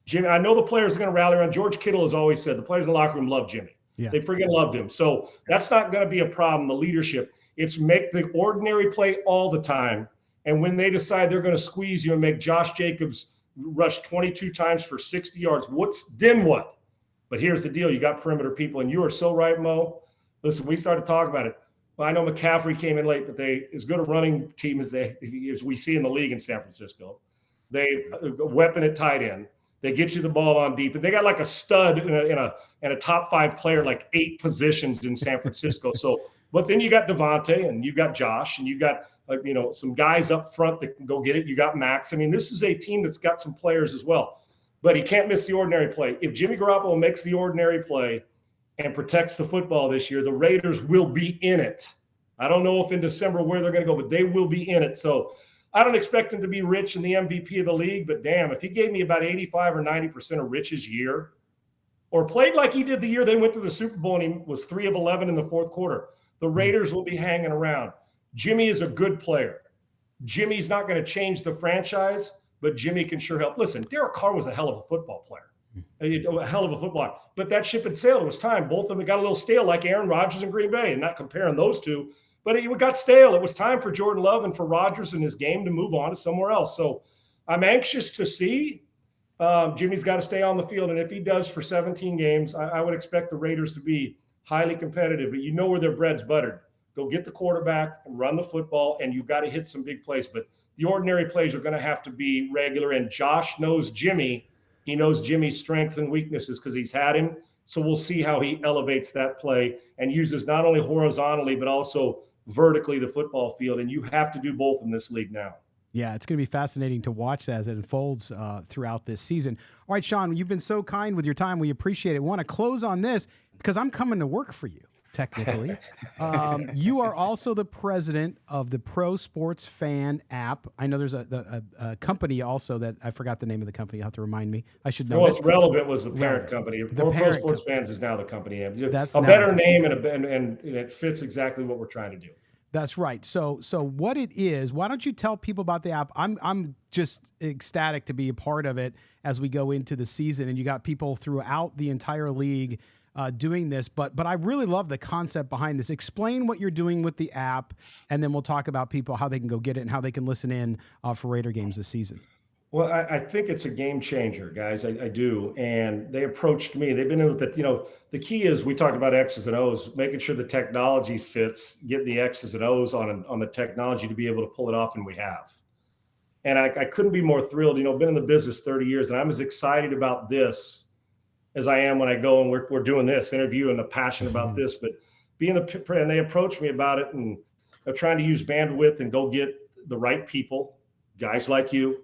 Jimmy, I know the players are going to rally around. George Kittle has always said the players in the locker room love Jimmy. Yeah. They freaking loved him. So that's not going to be a problem, the leadership. It's make the ordinary play all the time. And when they decide they're going to squeeze you and make Josh Jacobs rush 22 times for 60 yards, then what? But here's the deal. You got perimeter people, and you are so right, Mo. Listen, we started talking about it. Well, I know McCaffrey came in late, but they as good a running team as we see in the league in San Francisco. They weapon at tight end. They get you the ball on defense. They got like a stud in a top 5 player, like 8 positions in San Francisco. So, but then you got Devontae and you got Josh and you got some guys up front that can go get it. You got Max. I mean, this is a team that's got some players as well. But he can't miss the ordinary play. If Jimmy Garoppolo makes the ordinary play and protects the football this year, the Raiders will be in it. I don't know if in December where they're going to go, but they will be in it. So I don't expect him to be Rich in the MVP of the league, but damn, if he gave me about 85 or 90% of Rich's year or played like he did the year they went to the Super Bowl and he was 3 of 11 in the fourth quarter, the Raiders will be hanging around. Jimmy is a good player. Jimmy's not going to change the franchise, but Jimmy can sure help. Listen, Derek Carr was a hell of a football player. A hell of a football. But that ship had sailed. It was time. Both of them got a little stale, like Aaron Rodgers and Green Bay, and not comparing those two. But it got stale. It was time for Jordan Love and for Rodgers and his game to move on to somewhere else. So I'm anxious to see. Jimmy's got to stay on the field. And if he does for 17 games, I would expect the Raiders to be highly competitive. But you know where their bread's buttered. Go get the quarterback and run the football, and you've got to hit some big plays. But the ordinary plays are going to have to be regular. And Josh knows Jimmy. He knows Jimmy's strengths and weaknesses because he's had him. So we'll see how he elevates that play and uses not only horizontally, but also vertically the football field. And you have to do both in this league now. Yeah, it's going to be fascinating to watch that as it unfolds throughout this season. All right, Sean, you've been so kind with your time. We appreciate it. We want to close on this because I'm coming to work for you, technically. You are also the president of the Pro Sports Fan app. I know there's a company also that I forgot the name of the company. You'll have to remind me. I should know. Well, what's relevant was the parent company. Pro Sports Fans is now the company. That's a better name, and it fits exactly what we're trying to do. That's right. So what it is, why don't you tell people about the app? I'm just ecstatic to be a part of it as we go into the season, and you got people throughout the entire league doing this. But I really love the concept behind this. Explain what you're doing with the app, and then we'll talk about people, how they can go get it and how they can listen in for Raider games this season. Well, I think it's a game changer, guys. I do. And they approached me. They've been in with it. The key is we talked about X's and O's, making sure the technology fits, getting the X's and O's on the technology to be able to pull it off, and we have. And I couldn't be more thrilled. Been in the business 30 years, and I'm as excited about this as I am when I go and we're doing this interview and the passion about this. But and they approached me about it, and they're trying to use bandwidth and go get the right people, guys like you,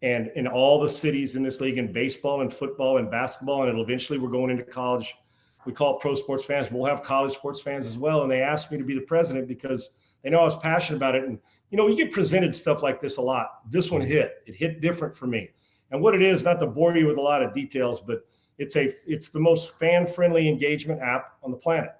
and in all the cities in this league, in baseball and football and basketball, and eventually we're going into college. We call it Pro Sports Fans, but we'll have college sports fans as well. And they asked me to be the president because they know I was passionate about it. And, we get presented stuff like this a lot. This one hit. It hit different for me. And what it is, not to bore you with a lot of details, but it's the most fan-friendly engagement app on the planet.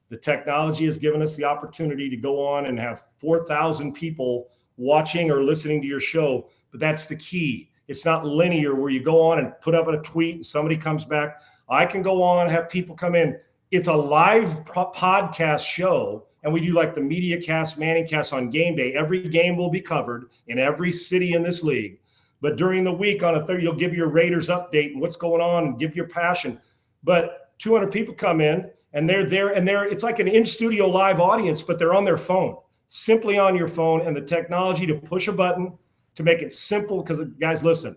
The technology has given us the opportunity to go on and have 4,000 people watching or listening to your show. But that's the key. It's not linear where you go on and put up a tweet and somebody comes back. I can go on, have people come in. It's a live podcast show, and we do like the media cast, Manning cast on game day. Every game will be covered in every city in this league. But during the week on a third, you'll give your Raiders update and what's going on and give your passion. But 200 people come in, and they're there, and it's like an in-studio live audience, but they're on their phone, simply on your phone, and the technology to push a button, to make it simple, because guys, listen,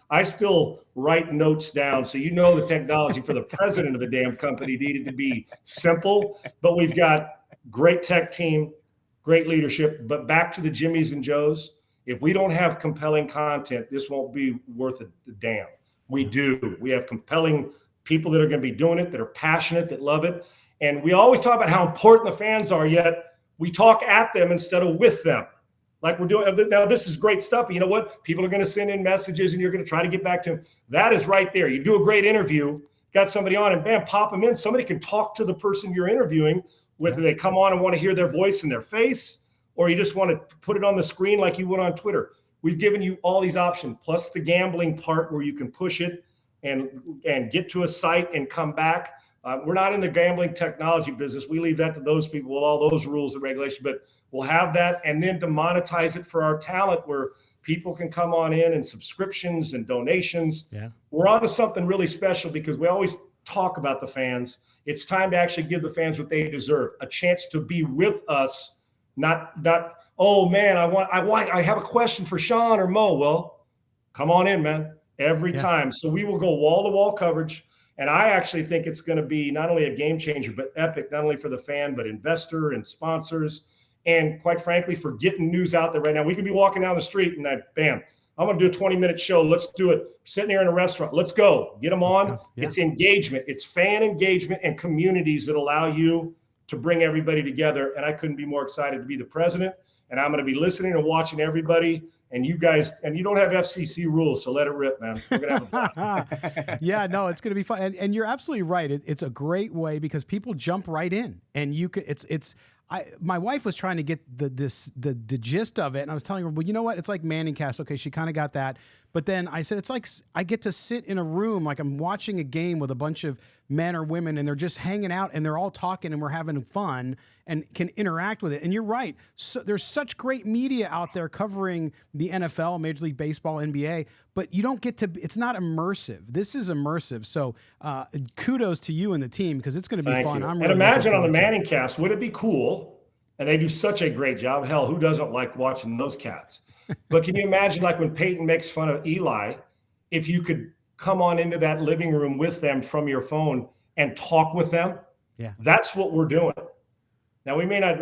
I still write notes down. So the technology for the president of the damn company needed to be simple, but we've got great tech team, great leadership. But back to the Jimmys and Joes, if we don't have compelling content, this won't be worth a damn. We do. We have compelling people that are going to be doing it, that are passionate, that love it. And we always talk about how important the fans are, yet we talk at them instead of with them. Like we're doing now, this is great stuff. But you know what? People are going to send in messages, and you're going to try to get back to them. That is right there. You do a great interview, got somebody on, and bam, pop them in. Somebody can talk to the person you're interviewing, whether they come on and want to hear their voice in their face, or you just want to put it on the screen like you would on Twitter. We've given you all these options, plus the gambling part where you can push it and get to a site and come back. We're not in the gambling technology business. We leave that to those people with all those rules and regulations, but we'll have that. And then to monetize it for our talent, where people can come on in and subscriptions and donations. Yeah. We're onto something really special, because we always talk about the fans. It's time to actually give the fans what they deserve, a chance to be with us, not, oh man, I have a question for Sean or Mo. Well, come on in, man, every time. So we will go wall to wall coverage. And I actually think it's going to be not only a game changer, but epic, not only for the fan, but investor and sponsors. And quite frankly, for getting news out there right now. We can be walking down the street and bam, I'm going to do a 20-minute show. Let's do it. Sitting here in a restaurant. Let's go. Get them on. Yeah. It's engagement. It's fan engagement and communities that allow you to bring everybody together. And I couldn't be more excited to be the president. And I'm going to be listening and watching everybody. And you guys, and you don't have FCC rules, so let it rip, man. We're going to have a blast. Yeah, no, it's going to be fun. And you're absolutely right. It's a great way, because people jump right in, and you can, my wife was trying to get the gist of it, and I was telling her, well, you know what? It's like Manning cast. Okay, she kind of got that. But then I said, it's like I get to sit in a room like I'm watching a game with a bunch of men or women, and they're just hanging out and they're all talking and we're having fun and can interact with it. And you're right. So there's such great media out there covering the NFL, Major League Baseball, NBA, but you don't get to, it's not immersive. This is immersive. So kudos to you and the team, because it's going to be fun. I'm really imagine on the Manning cast, would it be cool? And they do such a great job. Hell, who doesn't like watching those cats? But can you imagine, like when Peyton makes fun of Eli, if you could come on into that living room with them from your phone and talk with them? Yeah, that's what we're doing. Now, we may not,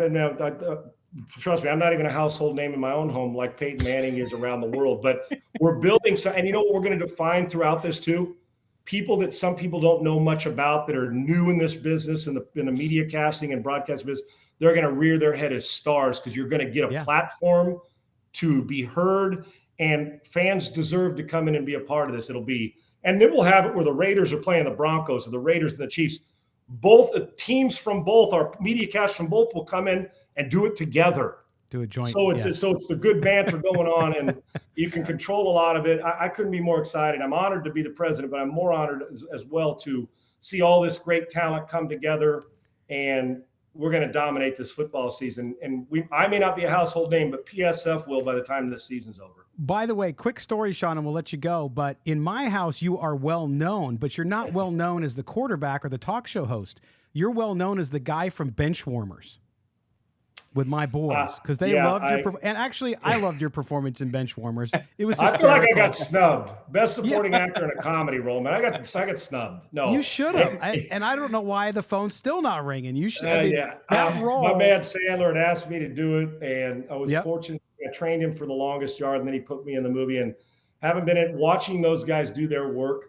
trust me, I'm not even a household name in my own home like Peyton Manning is around the world, but we're building some, and you know what we're going to define throughout this too? People that some people don't know much about that are new in this business, in the media casting and broadcast business, they're going to rear their head as stars because you're going to get a platform to be heard, and fans deserve to come in and be a part of this. And then we'll have it where the Raiders are playing the Broncos, or the Raiders and the Chiefs. Both the teams from both, our media cast from both, will come in and do it together. Do a joint. So it's the good banter going on, and you can control a lot of it. I couldn't be more excited. I'm honored to be the president, but I'm more honored as well to see all this great talent come together, and we're going to dominate this football season. And I may not be a household name, but PSF will by the time this season's over. By the way, quick story, Sean, and we'll let you go. But in my house, you are well known, but you're not well known as the quarterback or the talk show host. You're well known as the guy from Benchwarmers with my boys, because they loved your and actually I loved your performance in Benchwarmers. It was hysterical. I feel like I got snubbed. Best supporting actor in a comedy role, man. I got snubbed. No, you should have. And I don't know why the phone's still not ringing. You should. That role. My man Sandler had asked me to do it, and I was fortunate. I trained him for The Longest Yard, and then he put me in the movie. And having been watching those guys do their work,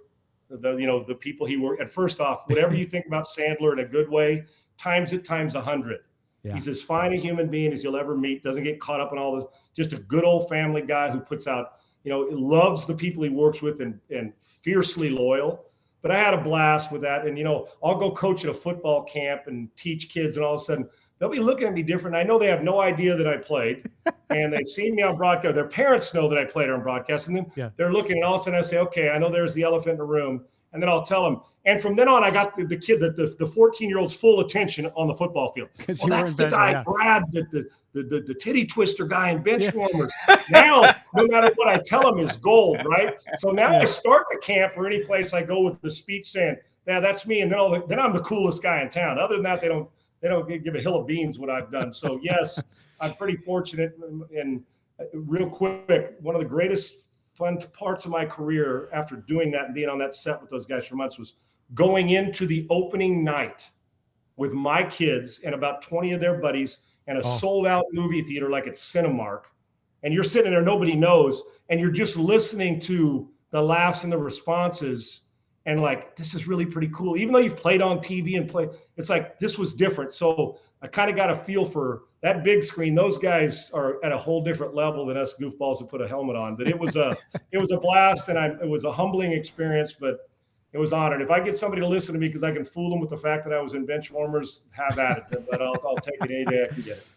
the people he worked. And first off, whatever you think about Sandler in a good way, times 100. Yeah. He's as fine a human being as you'll ever meet. Doesn't get caught up in all this. Just a good old family guy who puts out, loves the people he works with and fiercely loyal. But I had a blast with that. And, I'll go coach at a football camp and teach kids, and all of a sudden they'll be looking at me different. I know they have no idea that I played, and they've seen me on broadcast. Their parents know that I played on broadcast, and then they're looking, and all of a sudden I say, okay, I know there's the elephant in the room. And then I'll tell them. And from then on, I got the kid, the 14-year-old's full attention on the football field. Well, that's the guy, Brad, the titty twister guy in Benchwarmers. Now, no matter what I tell him is gold, right? So now I start the camp or any place I go with the speech saying, yeah, that's me. And then I'm the coolest guy in town. Other than that, they don't give a hill of beans what I've done. So, yes, I'm pretty fortunate. And real quick, one of the greatest fun parts of my career after doing that and being on that set with those guys for months was going into the opening night with my kids and about 20 of their buddies and a sold-out movie theater like at Cinemark. And you're sitting there, nobody knows, and you're just listening to the laughs and the responses, and like, this is really pretty cool. Even though you've played on TV it's like, this was different. So I kind of got a feel for that big screen. Those guys are at a whole different level than us goofballs who put a helmet on. But it was a blast, and it was a humbling experience, but it was honored. If I get somebody to listen to me because I can fool them with the fact that I was in Benchwarmers, have at it. But I'll take it any day I can get it.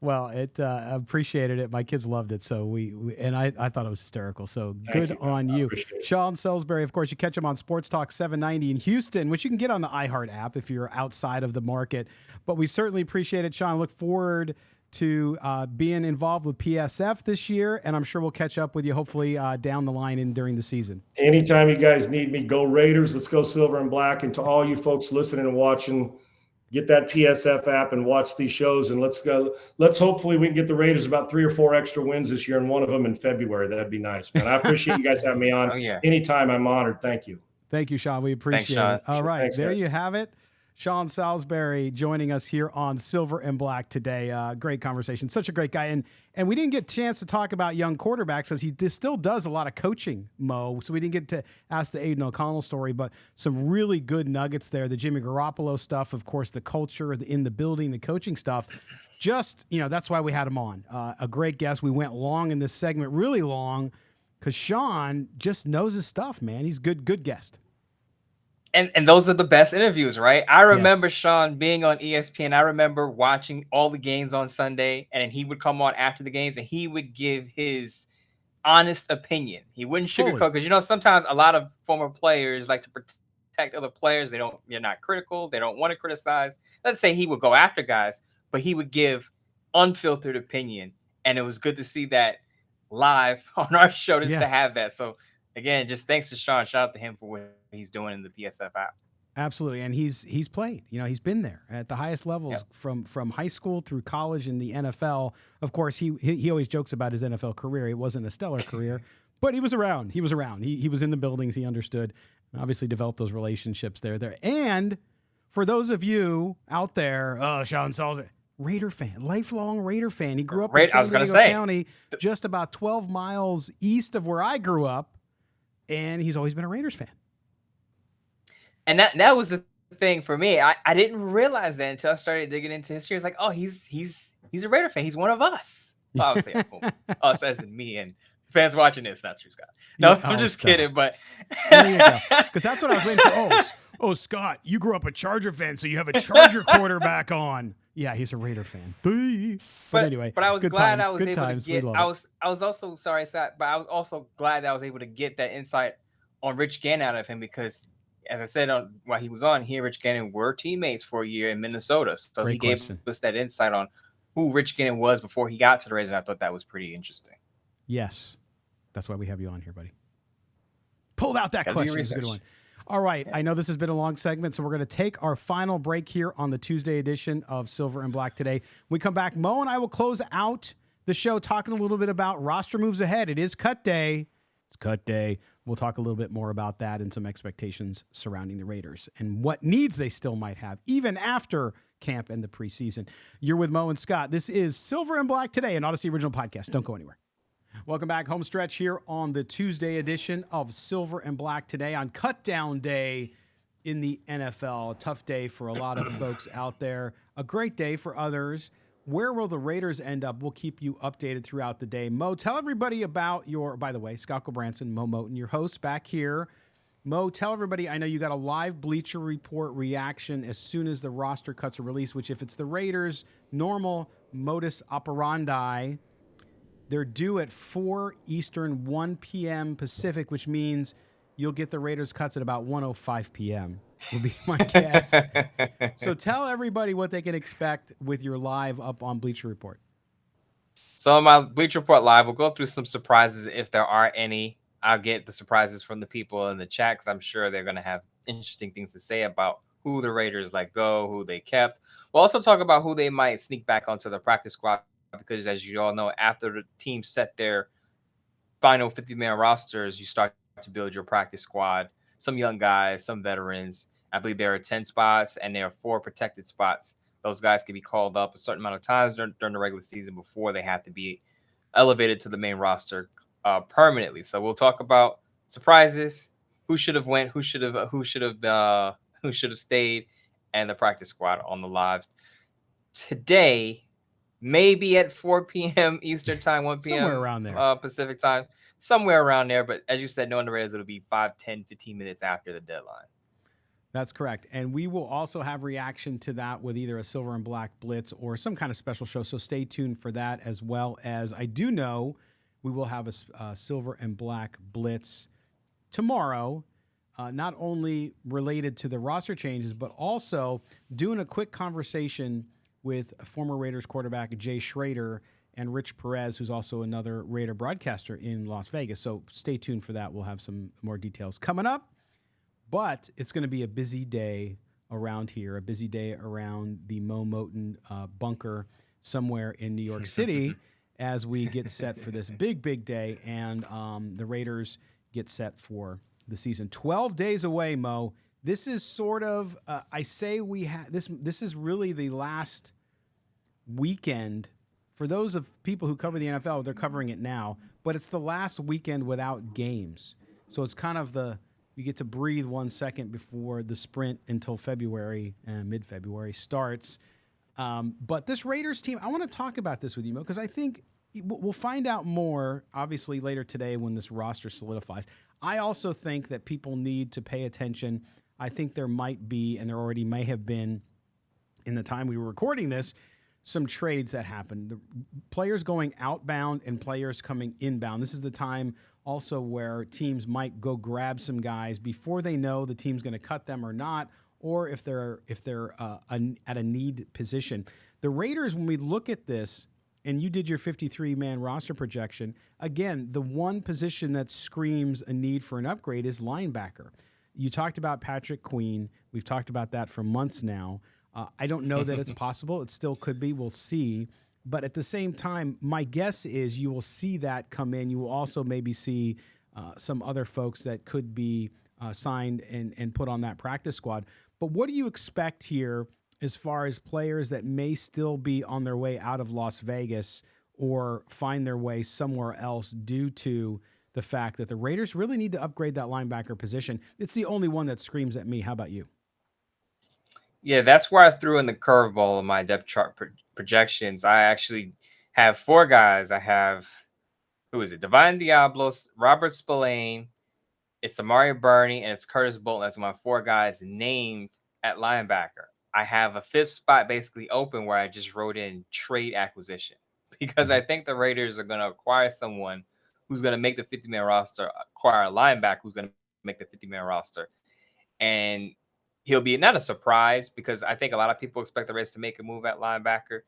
Well, I appreciated it. My kids loved it. So I thought it was hysterical. So good on you. Sean Salisbury, of course, you catch him on Sports Talk 790 in Houston, which you can get on the iHeart app if you're outside of the market. But we certainly appreciate it, Sean. Look forward to being involved with PSF this year, and I'm sure we'll catch up with you hopefully down the line during the season. Anytime you guys need me, go Raiders. Let's go Silver and Black. And to all you folks listening and watching, get that PSF app and watch these shows, and let's go. Let's hopefully we can get the Raiders about 3 or 4 extra wins this year, and one of them in February. That'd be nice, man. I appreciate you guys having me on. Anytime, I'm honored. Thank you. Thank you, Sean. We appreciate it. All right, Thanks, there guys. you have it. Sean Salisbury joining us here on Silver and Black today. Great conversation. Such a great guy. And we didn't get a chance to talk about young quarterbacks because he still does a lot of coaching, Mo. So we didn't get to ask the Aiden O'Connell story, but some really good nuggets there. The Jimmy Garoppolo stuff, of course, the culture in the building, the coaching stuff. Just, that's why we had him on. A great guest. We went long in this segment, really long, because Sean just knows his stuff, man. He's good guest. And those are the best interviews, right? I remember Sean being on ESPN. I remember watching all the games on Sunday, and he would come on after the games, and he would give his honest opinion. He wouldn't Fully. sugarcoat, because sometimes a lot of former players like to protect other players. They're not critical. They don't want to criticize. Let's say he would go after guys, but he would give unfiltered opinion. And it was good to see that live on our show, just to have that. So again, just thanks to Sean. Shout out to him for what he's doing in the PSF app. Absolutely, and he's played. He's been there at the highest levels, from high school through college and the NFL. Of course, he always jokes about his NFL career. It wasn't a stellar career, but he was around. He was around. He was in the buildings. He understood. And obviously, developed those relationships there. And for those of you out there, Sean Salisbury, Raider fan, lifelong Raider fan. He grew up in San Diego County, just about 12 miles east of where I grew up, and he's always been a Raiders fan. And that was the thing for me. I didn't realize that until I started digging into history. It's like, oh, he's a Raider fan. He's one of us. Well, obviously, us as in me and fans watching this. Not true, Scott. No, I'm just kidding. But there you go. Because that's what I was waiting for. Oh, Scott, you grew up a Charger fan, so you have a Charger quarterback on. Yeah, he's a Raider fan. But anyway, I was glad I was able to get. I was also sorry, Scott, but I was also glad that I was able to get that insight on Rich Gannon out of him, because, as I said while he was on here, Rich Gannon were teammates for a year in Minnesota. So he gave us that insight on who Rich Gannon was before he got to the Raiders. And I thought that was pretty interesting. Yes. That's why we have you on here, buddy. Pulled out that question. It's a good one. All right. I know this has been a long segment, so we're going to take our final break here on the Tuesday edition of Silver and Black Today. When we come back, Mo and I will close out the show talking a little bit about roster moves ahead. It is cut day. It's cut day. We'll talk a little bit more about that and some expectations surrounding the Raiders and what needs they still might have, even after camp and the preseason. You're with Mo and Scott. This is Silver and Black Today, an Odyssey original podcast. Don't go anywhere. Welcome back. Home stretch here on the Tuesday edition of Silver and Black Today on cut down day in the NFL. A tough day for a lot of folks out there. A great day for others. Where will the Raiders end up? We'll keep you updated throughout the day. Mo, tell everybody about by the way, Scott Gulbransen and Moe Moton, your host back here. Mo, tell everybody, I know you got a live Bleacher Report reaction as soon as the roster cuts are released, which if it's the Raiders' normal modus operandi, they're due at 4 Eastern, 1 p.m. Pacific, which means you'll get the Raiders cuts at about 1:05 p.m. will be my guess. So tell everybody what they can expect with your live up on Bleacher Report. So my Bleacher Report live, we'll go through some surprises if there are any. I'll get the surprises from the people in the chat, because I'm sure they're going to have interesting things to say about who the Raiders let go, who they kept. We'll also talk about who they might sneak back onto the practice squad, because as you all know, after the team set their final 50-man rosters, you start to build your practice squad. Some young guys, some veterans. I believe there are 10 spots, and there are 4 protected spots. Those guys can be called up a certain amount of times during the regular season before they have to be elevated to the main roster permanently. So we'll talk about surprises, who should have went, who should have stayed, and the practice squad on the live today. Maybe at 4 p.m. Eastern time, 1 p.m. Somewhere around there. Pacific time, somewhere around there. But as you said, knowing the Raiders, it'll be 5, 10, 15 minutes after the deadline. That's correct. And we will also have reaction to that with either a Silver and Black Blitz or some kind of special show. So stay tuned for that, as well as I do know we will have a Silver and Black Blitz tomorrow, not only related to the roster changes, but also doing a quick conversation with former Raiders quarterback Jay Schrader and Rich Perez, who's also another Raider broadcaster in Las Vegas. So stay tuned for that. We'll have some more details coming up. But it's going to be a busy day around here, a busy day around the Moe Moton bunker somewhere in New York City as we get set for this big day. And the Raiders get set for the season. 12 days away, Mo. This is sort of, I say we have, this is really the last weekend. For those of people who cover the NFL, they're covering it now, but it's the last weekend without games. So it's kind of you get to breathe 1 second before the sprint until February and mid-February starts. But this Raiders team, I want to talk about this with you, Mo, because I think we'll find out more, obviously, later today when this roster solidifies. I also think that people need to pay attention. I think there might be, and there already may have been in the time we were recording this, some trades that happen. The players going outbound and players coming inbound. This is the time also where teams might go grab some guys before they know the team's going to cut them or not, or if they're at a need position. The Raiders, when we look at this, and you did your 53-man roster projection, again, the one position that screams a need for an upgrade is linebacker. You talked about Patrick Queen. We've talked about that for months now. I don't know that it's possible. It still could be. We'll see. But at the same time, my guess is you will see that come in. You will also maybe see some other folks that could be signed and put on that practice squad. But what do you expect here as far as players that may still be on their way out of Las Vegas or find their way somewhere else due to the fact that the Raiders really need to upgrade that linebacker position? It's the only one that screams at me. How about you? Yeah, that's where I threw in the curveball in my depth chart projections. I actually have 4 guys. I have, who is it? Divine Diablos, Robert Spillane, it's Amari Burney, and it's Curtis Bolton. That's my 4 guys named at linebacker. I have a 5th spot basically open where I just wrote in trade acquisition because I think the Raiders are going to acquire someone who's going to make the 50-man roster, acquire a linebacker who's going to make the 50-man roster. And he'll be not a surprise because I think a lot of people expect the Raiders to make a move at linebacker.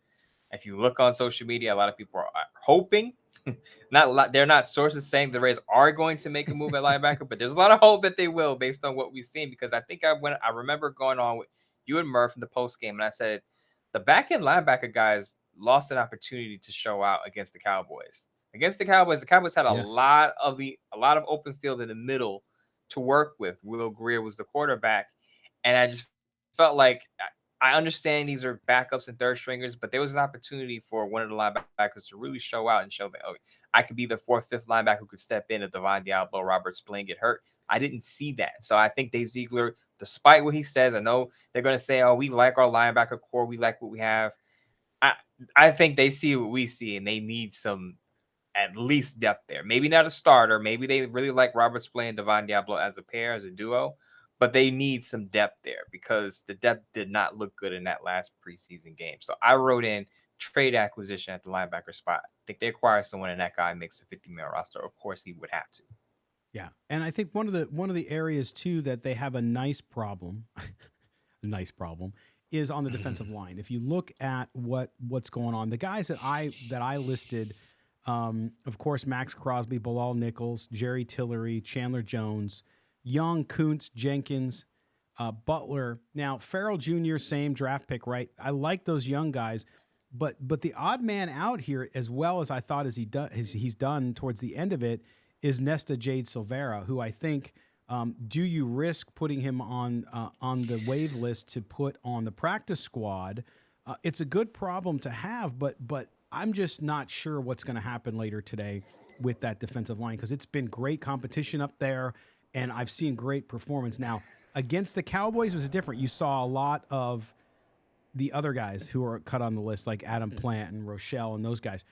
If you look on social media, a lot of people are hoping. They're not sources saying the Raiders are going to make a move at linebacker, but there's a lot of hope that they will based on what we've seen. Because I think I remember going on with you and Murph in the post game, and I said the back end linebacker guys lost an opportunity to show out against the Cowboys. Against the Cowboys had a lot of open field in the middle to work with. Will Greer was the quarterback. And I just felt like I understand these are backups and third stringers, but there was an opportunity for one of the linebackers to really show out and show that, I could be the 4th, 5th linebacker who could step in if Divine Diablo, Robert Spillane get hurt. I didn't see that. So I think Dave Ziegler, despite what he says, I know they're going to say, we like our linebacker core. We like what we have. I think they see what we see, and they need some at least depth there. Maybe not a starter. Maybe they really like Robert Spillane and Divine Diablo as a pair, as a duo. But they need some depth there because the depth did not look good in that last preseason game. So I wrote in trade acquisition at the linebacker spot. I think they acquire someone and that guy makes a 50-man roster. Of course, he would have to. Yeah, and I think one of the areas too that they have a nice problem, is on the defensive line. If you look at what's going on, the guys that I listed, of course, Max Crosby, Bilal Nichols, Jerry Tillery, Chandler Jones, Young, Kuntz, Jenkins, Butler. Now, Farrell Jr., same draft pick, right? I like those young guys, but the odd man out here, as well as I thought he's done towards the end of it, is Nesta Jade Silvera, who I think, do you risk putting him on the waive list to put on the practice squad? It's a good problem to have, but I'm just not sure what's going to happen later today with that defensive line because it's been great competition up there. And I've seen great performance. Now, against the Cowboys was different. You saw a lot of the other guys who are cut on the list, like Adam Plant and Rochelle and those guys.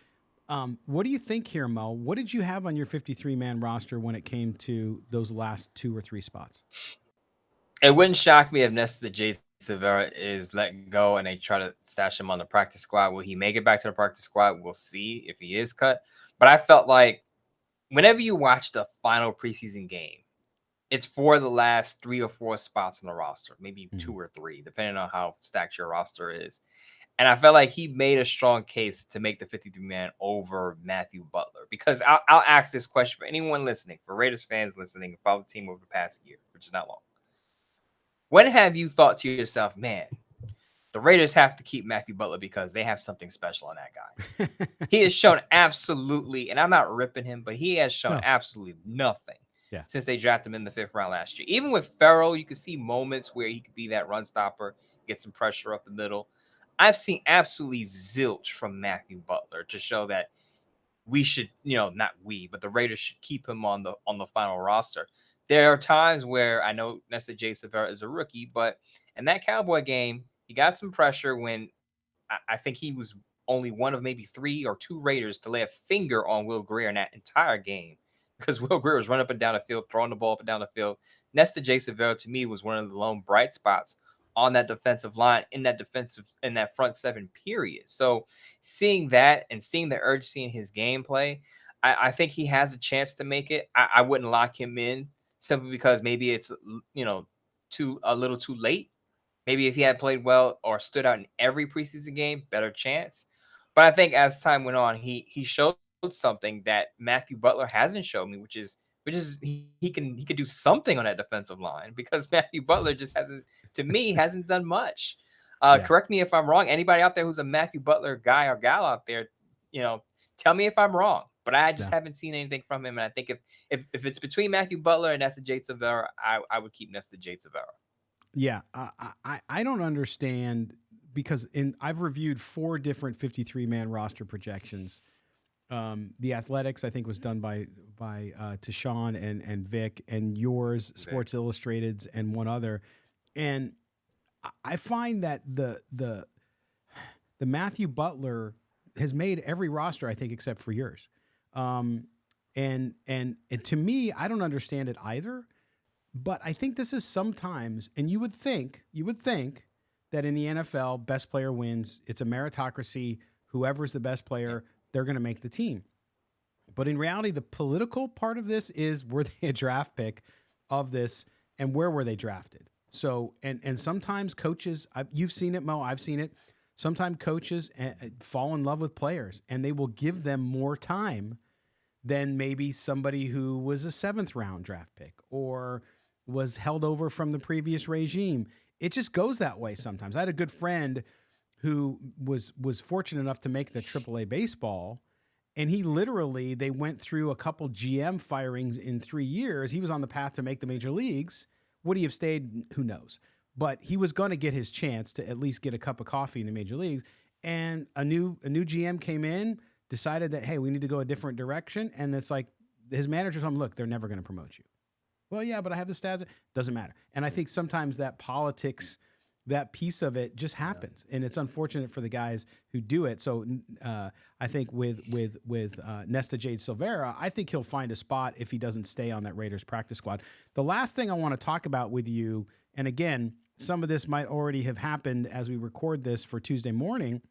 What do you think here, Mo? What did you have on your 53-man roster when it came to those last 2 or 3 spots? It wouldn't shock me if Nesta J. Silvera is let go and they try to stash him on the practice squad. Will he make it back to the practice squad? We'll see if he is cut. But I felt like whenever you watch the final preseason game, it's for the last 3 or 4 spots on the roster, maybe 2 or 3, depending on how stacked your roster is. And I felt like he made a strong case to make the 53-man over Matthew Butler. Because I'll ask this question for anyone listening, for Raiders fans listening, who followed the team over the past year, which is not long. When have you thought to yourself, man, the Raiders have to keep Matthew Butler because they have something special in that guy? He has shown absolutely, and I'm not ripping him, but he has shown absolutely nothing. Since they drafted him in the 5th round last year. Even with Farrell, you could see moments where he could be that run stopper, get some pressure up the middle. I've seen absolutely zilch from Matthew Butler to show that we should, not we, but the Raiders should keep him on the final roster. There are times where I know Nesta J. Silvera is a rookie, but in that Cowboy game, he got some pressure when I think he was only one of maybe 3 or 2 Raiders to lay a finger on Will Greer in that entire game. Because Will Greer was running up and down the field, throwing the ball up and down the field. Nesta J. Silvera, to me, was one of the lone bright spots on that defensive line, in that front seven period. So seeing that and seeing the urgency in his gameplay, I think he has a chance to make it. I wouldn't lock him in simply because maybe it's, a little too late. Maybe if he had played well or stood out in every preseason game, better chance. But I think as time went on, he showed something that Matthew Butler hasn't shown me, which is he could do something on that defensive line, because Matthew Butler just hasn't done much. Correct me if I'm wrong. Anybody out there who's a Matthew Butler guy or gal out there, tell me if I'm wrong. But I just haven't seen anything from him. And I think if it's between Matthew Butler and Nesta Jade-Silvera, I would keep Nesta Jade-Silvera. Yeah, I don't understand, because I've reviewed 4 different 53-man roster projections. The Athletics, I think, was done by Sean and Vic, and yours, Sports Illustrated's, and one other. And I find that the Matthew Butler has made every roster, I think, except for yours. And to me, I don't understand it either. But I think this is sometimes, and you would think that in the NFL, best player wins. It's a meritocracy. Whoever's the best player, they're going to make the team. But in reality, the political part of this is, were they a draft pick of this, and where were they drafted? So, and sometimes coaches, you've seen it, Mo, I've seen it. Sometimes coaches fall in love with players, and they will give them more time than maybe somebody who was a 7th round draft pick or was held over from the previous regime. It just goes that way sometimes. I had a good friend who was fortunate enough to make the AAA baseball, and they went through a couple GM firings in 3 years. He was on the path to make the major leagues. Would he have stayed? Who knows? But he was going to get his chance to at least get a cup of coffee in the major leagues. And a new GM came in, decided that, hey, we need to go a different direction. And it's like his manager told him, look, they're never going to promote you. Well, yeah, but I have the stats. Doesn't matter. And I think sometimes that politics, that piece of it just happens. And it's unfortunate for the guys who do it. So I think with Nesta Jade-Silvera, I think he'll find a spot if he doesn't stay on that Raiders practice squad. The last thing I want to talk about with you, and again, some of this might already have happened as we record this for Tuesday morning,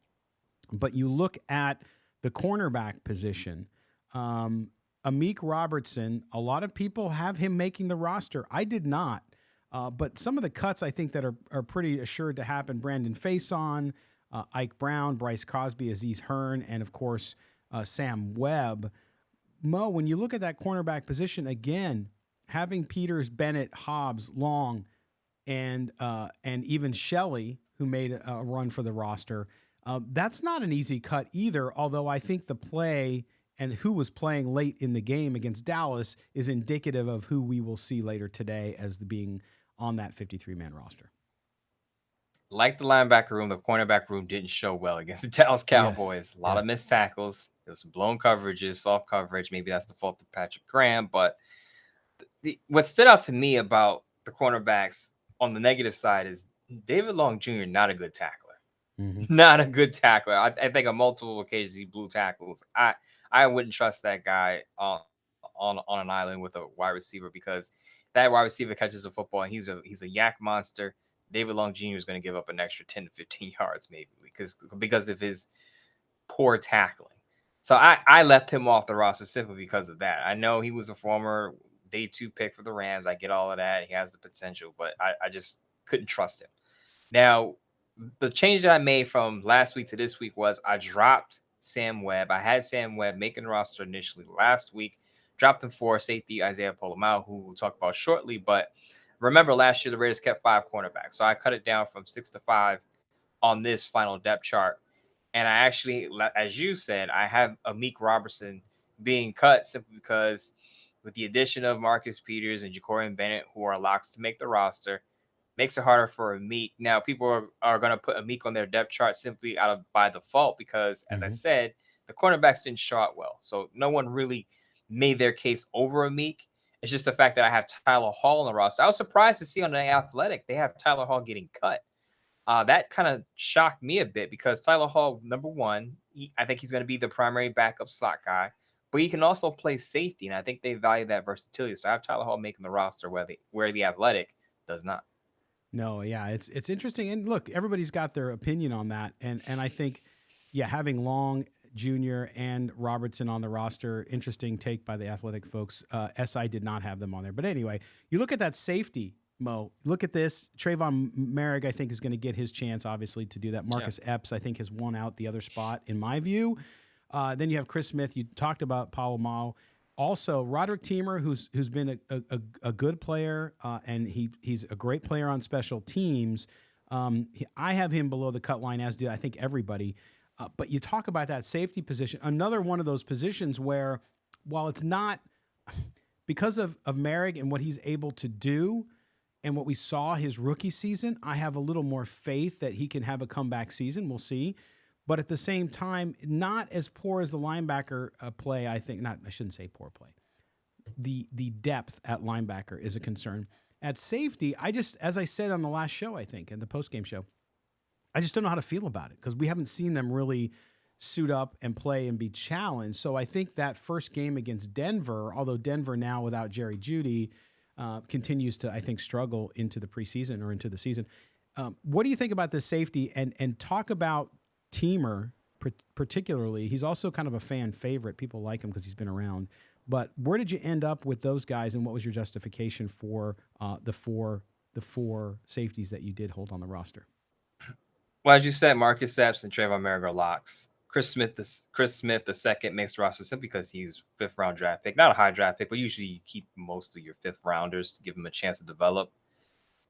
but you look at the cornerback position. Amik Robertson, a lot of people have him making the roster. I did not. But some of the cuts I think that are pretty assured to happen: Brandon Faison, Ike Brown, Bryce Crosby, Aziz Hearn, and of course, Sam Webb. Mo, when you look at that cornerback position, again, having Peters, Bennett, Hobbs, Long, and even Shelley, who made a run for the roster, that's not an easy cut either, although I think the play and who was playing late in the game against Dallas is indicative of who we will see later today as being on that 53-man roster. Like the linebacker room, the cornerback room didn't show well against the Dallas Cowboys. Yes. A lot of missed tackles. There was some blown coverages, soft coverage. Maybe that's the fault of Patrick Graham. But what stood out to me about the cornerbacks on the negative side is David Long Jr., not a good tackler. Mm-hmm. Not a good tackler. I think on multiple occasions he blew tackles. I wouldn't trust that guy on an island with a wide receiver, because that wide receiver catches the football and he's a yak monster. David Long Jr. is going to give up an extra 10 to 15 yards maybe because of his poor tackling. So I left him off the roster simply because of that. I know he was a former day 2 pick for the Rams. I get all of that. He has the potential, but I just couldn't trust him. Now, the change that I made from last week to this week was I dropped Sam Webb. I had Sam Webb making the roster initially last week, dropped him for safety Isaiah Polamalu, who we'll talk about shortly. But remember, last year the Raiders kept 5 cornerbacks, so I cut it down from 6 to 5 on this final depth chart. And I actually, as you said, I have Amik Robertson being cut simply because with the addition of Marcus Peters and Jacorian Bennett, who are locks to make the roster, makes it harder for Amik. Now, people are going to put Amik on their depth chart simply by default because, as I said, the cornerbacks didn't show out well. So no one really made their case over Amik. It's just the fact that I have Tyler Hall on the roster. I was surprised to see on the Athletic they have Tyler Hall getting cut. That kind of shocked me a bit because Tyler Hall, number one, I think he's going to be the primary backup slot guy, but he can also play safety, and I think they value that versatility. So I have Tyler Hall making the roster where the Athletic does not. No, yeah, it's interesting. And look, everybody's got their opinion on that. And I think, yeah, having Long Jr. and Robertson on the roster, interesting take by the Athletic folks. SI did not have them on there. But anyway, you look at that safety, Mo. Look at this. Trayvon Merrick, I think, is going to get his chance, obviously, to do that. Marcus Epps, I think, has won out the other spot, in my view. Then you have Chris Smith. You talked about Paulo Mao. Also, Roderick Teamer, who's been a good player, and he's a great player on special teams. I have him below the cut line, as do I think everybody. But you talk about that safety position, another one of those positions where, while it's not because of Merrick and what he's able to do and what we saw his rookie season, I have a little more faith that he can have a comeback season. We'll see. But at the same time, not as poor as the linebacker play, I think. I shouldn't say poor play. The depth at linebacker is a concern. At safety, as I said on the last show, I think, in the postgame show, I just don't know how to feel about it because we haven't seen them really suit up and play and be challenged. So I think that first game against Denver, although Denver now without Jerry Jeudy continues to, I think, struggle into the preseason or into the season. What do you think about this safety? And talk about Teamer particularly. He's also kind of a fan favorite. People like him because he's been around. But where did you end up with those guys, and what was your justification for the four safeties that you did hold on the roster? Well, as you said, Marcus Epps and Trayvon Merrick are locks. Chris Smith, the second, makes the roster simply because he's fifth-round draft pick. Not a high draft pick, but usually you keep most of your fifth-rounders to give them a chance to develop.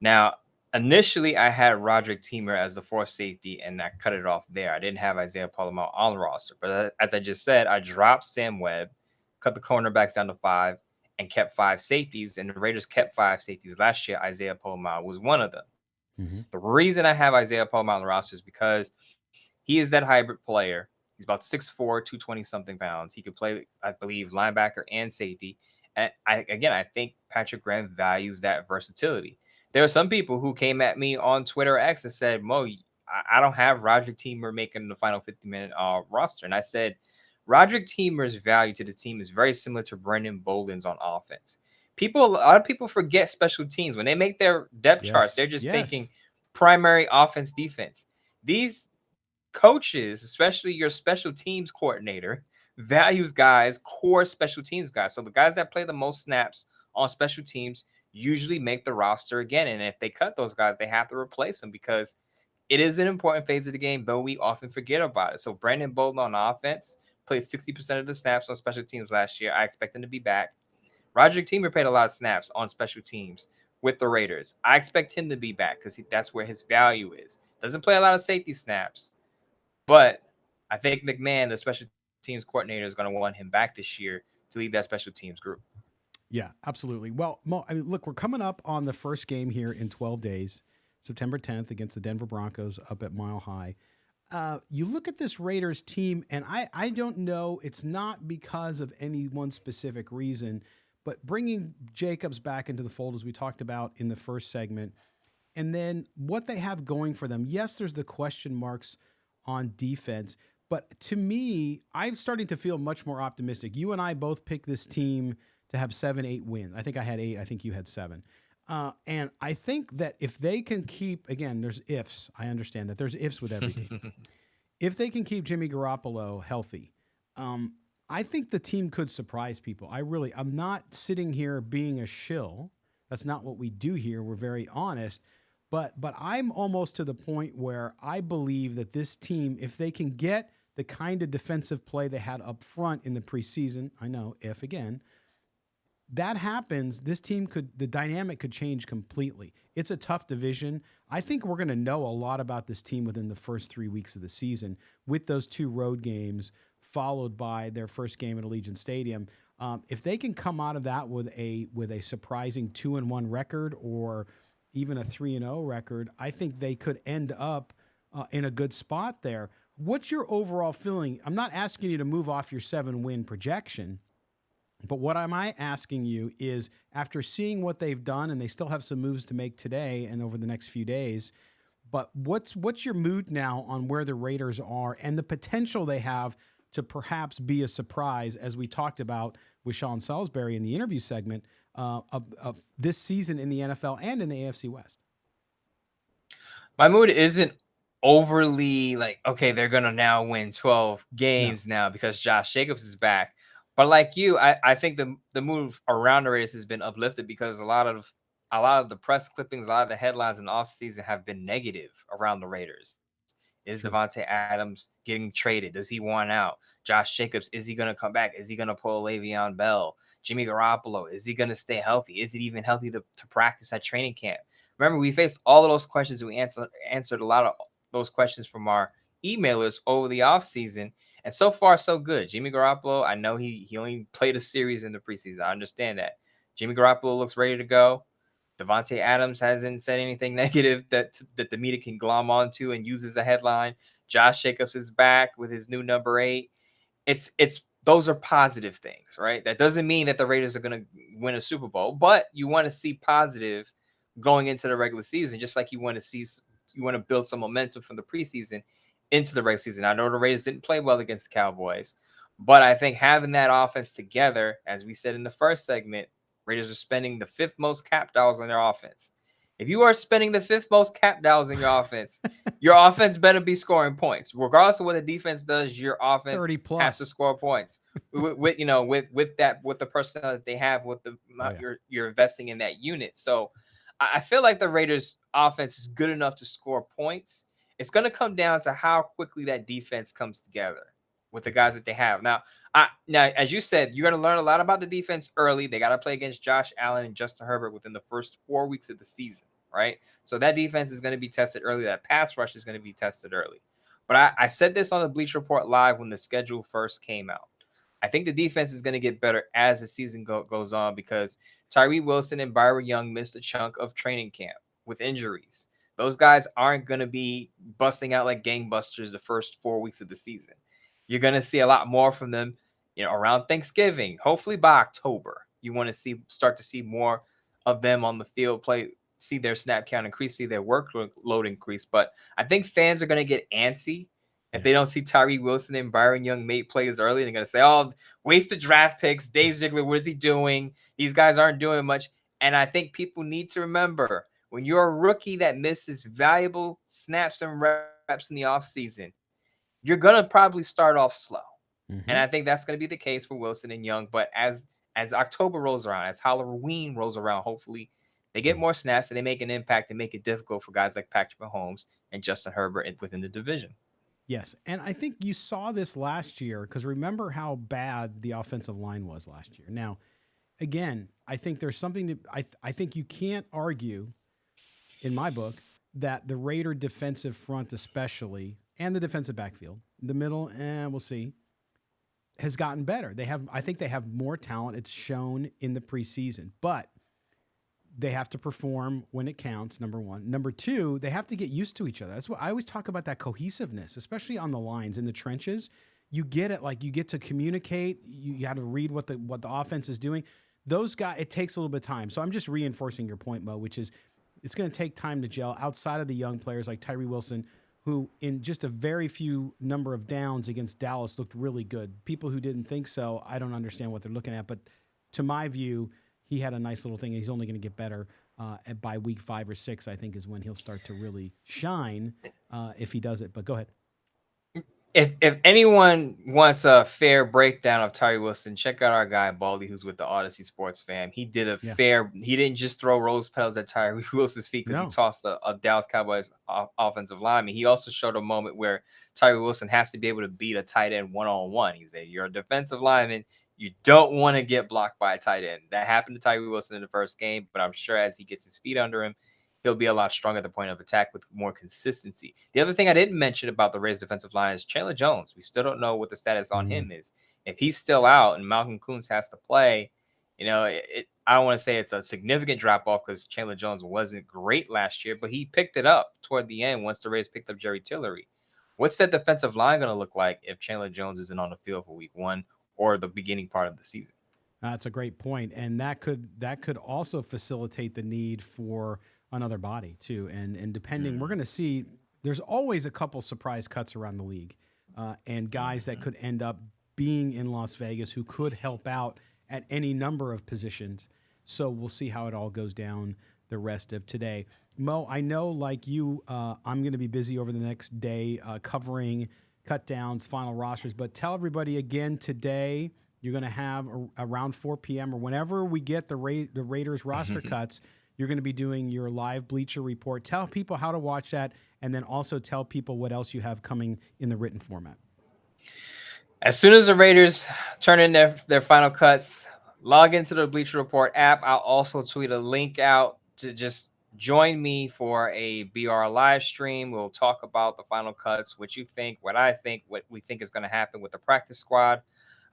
Now, initially, I had Roderick Teamer as the fourth safety, and I cut it off there. I didn't have Isaiah Palomar on the roster. But as I just said, I dropped Sam Webb, cut the cornerbacks down to 5, and kept 5 safeties. And the Raiders kept 5 safeties last year. Isaiah Palomar was one of them. Mm-hmm. The reason I have Isaiah Palomar on the roster is because he is that hybrid player. He's about 6'4", 220-something pounds. He could play, I believe, linebacker and safety. And I think Patrick Graham values that versatility. There are some people who came at me on Twitter or X and said, Mo, I don't have Roderick Teamer making the final 50-minute roster. And I said, Roderick Teamer's value to the team is very similar to Brendan Bolden's on offense. A lot of people forget special teams. When they make their depth charts, they're just thinking primary offense, defense. These coaches, especially your special teams coordinator, values guys, core special teams guys. So the guys that play the most snaps on special teams usually make the roster again. And if they cut those guys, they have to replace them because it is an important phase of the game, though we often forget about it. So Brandon Bolden on offense played 60% of the snaps on special teams last year. I expect him to be back. Roderick Teamer played a lot of snaps on special teams with the Raiders. I expect him to be back because that's where his value is. Doesn't play a lot of safety snaps, but I think McMahon, the special teams coordinator, is going to want him back this year to lead that special teams group. Yeah, absolutely. Well, Mo, I mean, look, we're coming up on the first game here in 12 days, September 10th against the Denver Broncos up at Mile High. You look at this Raiders team, and I don't know, it's not because of any one specific reason, but bringing Jacobs back into the fold, as we talked about in the first segment, and then what they have going for them. Yes, there's the question marks on defense, but to me, I'm starting to feel much more optimistic. You and I both picked this team to have 7-8 wins. I think I had 8. I think you had 7. And I think that if they can keep, again, there's ifs. I understand that there's ifs with every team. If they can keep Jimmy Garoppolo healthy, I think the team could surprise people. I'm not sitting here being a shill. That's not what we do here. We're very honest. But I'm almost to the point where I believe that this team, if they can get the kind of defensive play they had up front in the preseason, I know, if again, that happens, this team the dynamic could change completely. It's a tough division. I think we're going to know a lot about this team within the first 3 weeks of the season with those 2 road games followed by their first game at Allegiant Stadium. If they can come out of that with a surprising 2-1 record or even a 3-0 record, I think they could end up in a good spot there. What's your overall feeling? I'm not asking you to move off your 7-win projection, but what am I asking you is, after seeing what they've done, and they still have some moves to make today and over the next few days, but what's your mood now on where the Raiders are and the potential they have to perhaps be a surprise, as we talked about with Sean Salisbury in the interview segment, of this season in the NFL and in the AFC West? My mood isn't overly like, okay, they're gonna now win 12 No, games now because Josh Jacobs is back. But like you, I think the move around the Raiders has been uplifted because a lot of the press clippings, a lot of the headlines in the offseason have been negative around the Raiders. Is sure. Devontae Adams getting traded? Does he want out? Josh Jacobs, is he going to come back? Is he going to pull Le'Veon Bell? Jimmy Garoppolo, is he going to stay healthy? Is it even healthy to practice at training camp? Remember, we faced all of those questions. We answered a lot of those questions from our emailers over the offseason. And so far, so good. Jimmy Garoppolo, I know he only played a series in the preseason. I understand that. Jimmy Garoppolo looks ready to go. Devontae Adams hasn't said anything negative that the media can glom onto and use as a headline. Josh Jacobs is back with his new number 8. It's those are positive things, right? That doesn't mean that the Raiders are going to win a Super Bowl, but you want to see positive going into the regular season, just like you want to build some momentum from the preseason into the regular season. I know the Raiders didn't play well against the Cowboys, but I think having that offense together, as we said in the first segment, Raiders are spending the 5th most cap dollars on their offense. If you are spending the 5th most cap dollars in your offense better be scoring points. Regardless of what the defense does, your offense 30 plus. has to score points. with the personnel that they have, with the amount you're investing in that unit. So I feel like the Raiders' offense is good enough to score points. It's going to come down to how quickly that defense comes together with the guys that they have. Now, as you said, you're going to learn a lot about the defense early. They got to play against Josh Allen and Justin Herbert within the first 4 weeks of the season, right? So that defense is going to be tested early. That pass rush is going to be tested early. But I said this on the Bleacher Report Live when the schedule first came out. I think the defense is going to get better as the season goes on because Tyree Wilson and Byron Young missed a chunk of training camp with injuries. Those guys aren't going to be busting out like gangbusters the first 4 weeks of the season. You're going to see a lot more from them, around Thanksgiving. Hopefully by October, you want to start to see more of them on the field play, see their snap count increase, see their workload increase. But I think fans are going to get antsy if they don't see Tyree Wilson and Byron Young make plays early. They're going to say, oh, wasted draft picks. Dave Ziegler, what is he doing? These guys aren't doing much. And I think people need to remember, when you're a rookie that misses valuable snaps and reps in the offseason, you're going to probably start off slow. Mm-hmm. And I think that's going to be the case for Wilson and Young. But as October rolls around, as Halloween rolls around, hopefully they get more snaps and they make an impact and make it difficult for guys like Patrick Mahomes and Justin Herbert within the division. Yes, and I think you saw this last year because remember how bad the offensive line was last year. Now, again, I think there's something that I think you can't argue, in my book, that the Raider defensive front especially, and the defensive backfield, the middle, and we'll see, has gotten better. I think they have more talent. It's shown in the preseason, but they have to perform when it counts, number one. Number two, they have to get used to each other. That's what I always talk about, that cohesiveness, especially on the lines, in the trenches. You get it, like you get to communicate. You got to read what the offense is doing. Those guys, it takes a little bit of time. So I'm just reinforcing your point, Mo, which is it's going to take time to gel outside of the young players like Tyree Wilson, who in just a very few number of downs against Dallas looked really good. People who didn't think so, I don't understand what they're looking at. But to my view, he had a nice little thing. He's only going to get better by week 5 or 6, I think, is when he'll start to really shine if he does it. But go ahead. If anyone wants a fair breakdown of Tyree Wilson, check out our guy Baldy, who's with the Odyssey Sports Fam. He did he didn't just throw rose petals at Tyree Wilson's feet because he tossed a Dallas Cowboys offensive lineman. He also showed a moment where Tyree Wilson has to be able to beat a tight end one-on-one. He said, you're a defensive lineman. You don't want to get blocked by a tight end. That happened to Tyree Wilson in the first game, but I'm sure as he gets his feet under him, he'll be a lot stronger at the point of attack with more consistency. The other thing I didn't mention about the Raiders defensive line is Chandler Jones. We still don't know what the status on him is. If he's still out and Malcolm Kuntz has to play, I don't want to say it's a significant drop-off because Chandler Jones wasn't great last year, but he picked it up toward the end once the Raiders picked up Jerry Tillery. What's that defensive line going to look like if Chandler Jones isn't on the field for week 1 or the beginning part of the season? That's a great point. And that could also facilitate the need for another body too. And depending, we're going to see, there's always a couple surprise cuts around the league and guys that could end up being in Las Vegas who could help out at any number of positions. So we'll see how it all goes down the rest of today. Mo, I know like you, I'm going to be busy over the next day covering cut downs, final rosters, but tell everybody again today you're going to have around 4 p.m. or whenever we get the Raiders roster cuts, you're going to be doing your live Bleacher Report. Tell people how to watch that, and then also tell people what else you have coming in the written format. As soon as the Raiders turn in their final cuts, log into the Bleacher Report app. I'll also tweet a link out to just join me for a BR live stream. We'll talk about the final cuts, what you think, what I think, what we think is going to happen with the practice squad.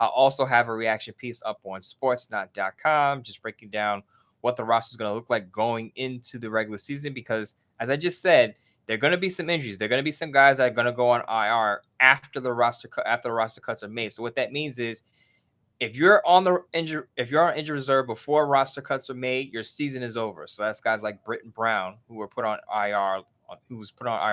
I'll also have a reaction piece up on sportsnot.com, just breaking down what the roster is going to look like going into the regular season. Because, as I just said, there are going to be some injuries. There are going to be some guys that are going to go on IR after the roster cuts are made. So what that means is, if you're on injury reserve before roster cuts are made, your season is over. So that's guys like Britton Brown who was put on IR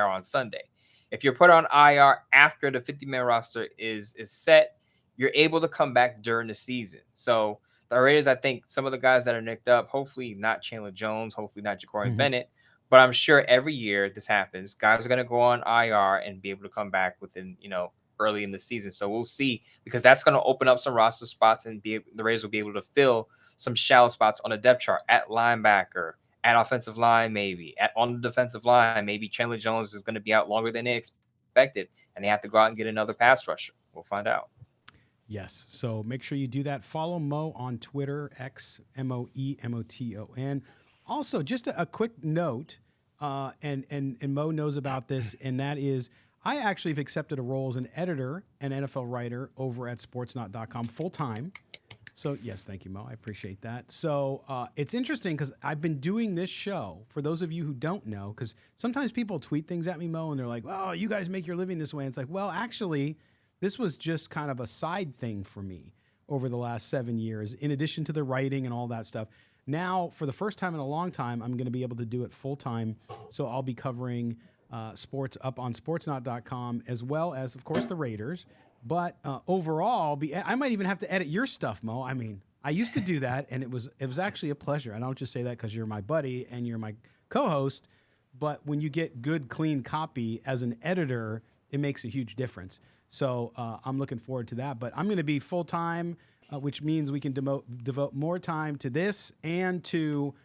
on Sunday. If you're put on IR after the 50-man roster is set, you're able to come back during the season. So the Raiders, I think some of the guys that are nicked up, hopefully not Chandler Jones, hopefully not Ja'Cory Bennett, but I'm sure every year this happens. Guys are going to go on IR and be able to come back within, early in the season. So we'll see, because that's going to open up some roster spots, and the Raiders will be able to fill some shallow spots on the depth chart at linebacker, at offensive line, maybe on the defensive line. Maybe Chandler Jones is going to be out longer than they expected, and they have to go out and get another pass rusher. We'll find out. Yes. So make sure you do that. Follow Mo on Twitter, X MOE MOTON. Also, just a quick note, and Mo knows about this, and that is, I actually have accepted a role as an editor and NFL writer over at sportsnot.com full time. So yes, thank you, Mo. I appreciate that. So it's interesting because I've been doing this show, for those of you who don't know, because sometimes people tweet things at me, Mo, and they're like, "Oh, you guys make your living this way." And it's like, well, actually, this was just kind of a side thing for me over the last 7 years, in addition to the writing and all that stuff. Now, for the first time in a long time, I'm going to be able to do it full time. So I'll be covering sports up on sportsnot.com, as well as, of course, the Raiders. But overall, I might even have to edit your stuff, Mo. I mean, I used to do that, and it was actually a pleasure. I don't just say that because you're my buddy and you're my co-host, but when you get good, clean copy as an editor, it makes a huge difference. So I'm looking forward to that. But I'm going to be full-time, which means we can devote more time to this and to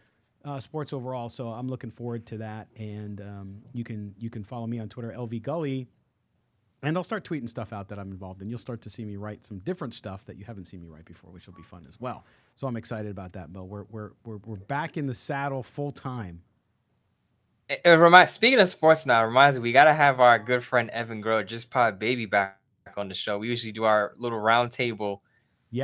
sports overall. So I'm looking forward to that. And you can follow me on Twitter, LV Gully, and I'll start tweeting stuff out that I'm involved in. You'll start to see me write some different stuff that you haven't seen me write before, which will be fun as well. So I'm excited about that, Bo. We're back in the saddle full-time. Speaking of sports now, it reminds me, we got to have our good friend Evan Groh, just Pod Baby, back on the show. We usually do our little roundtable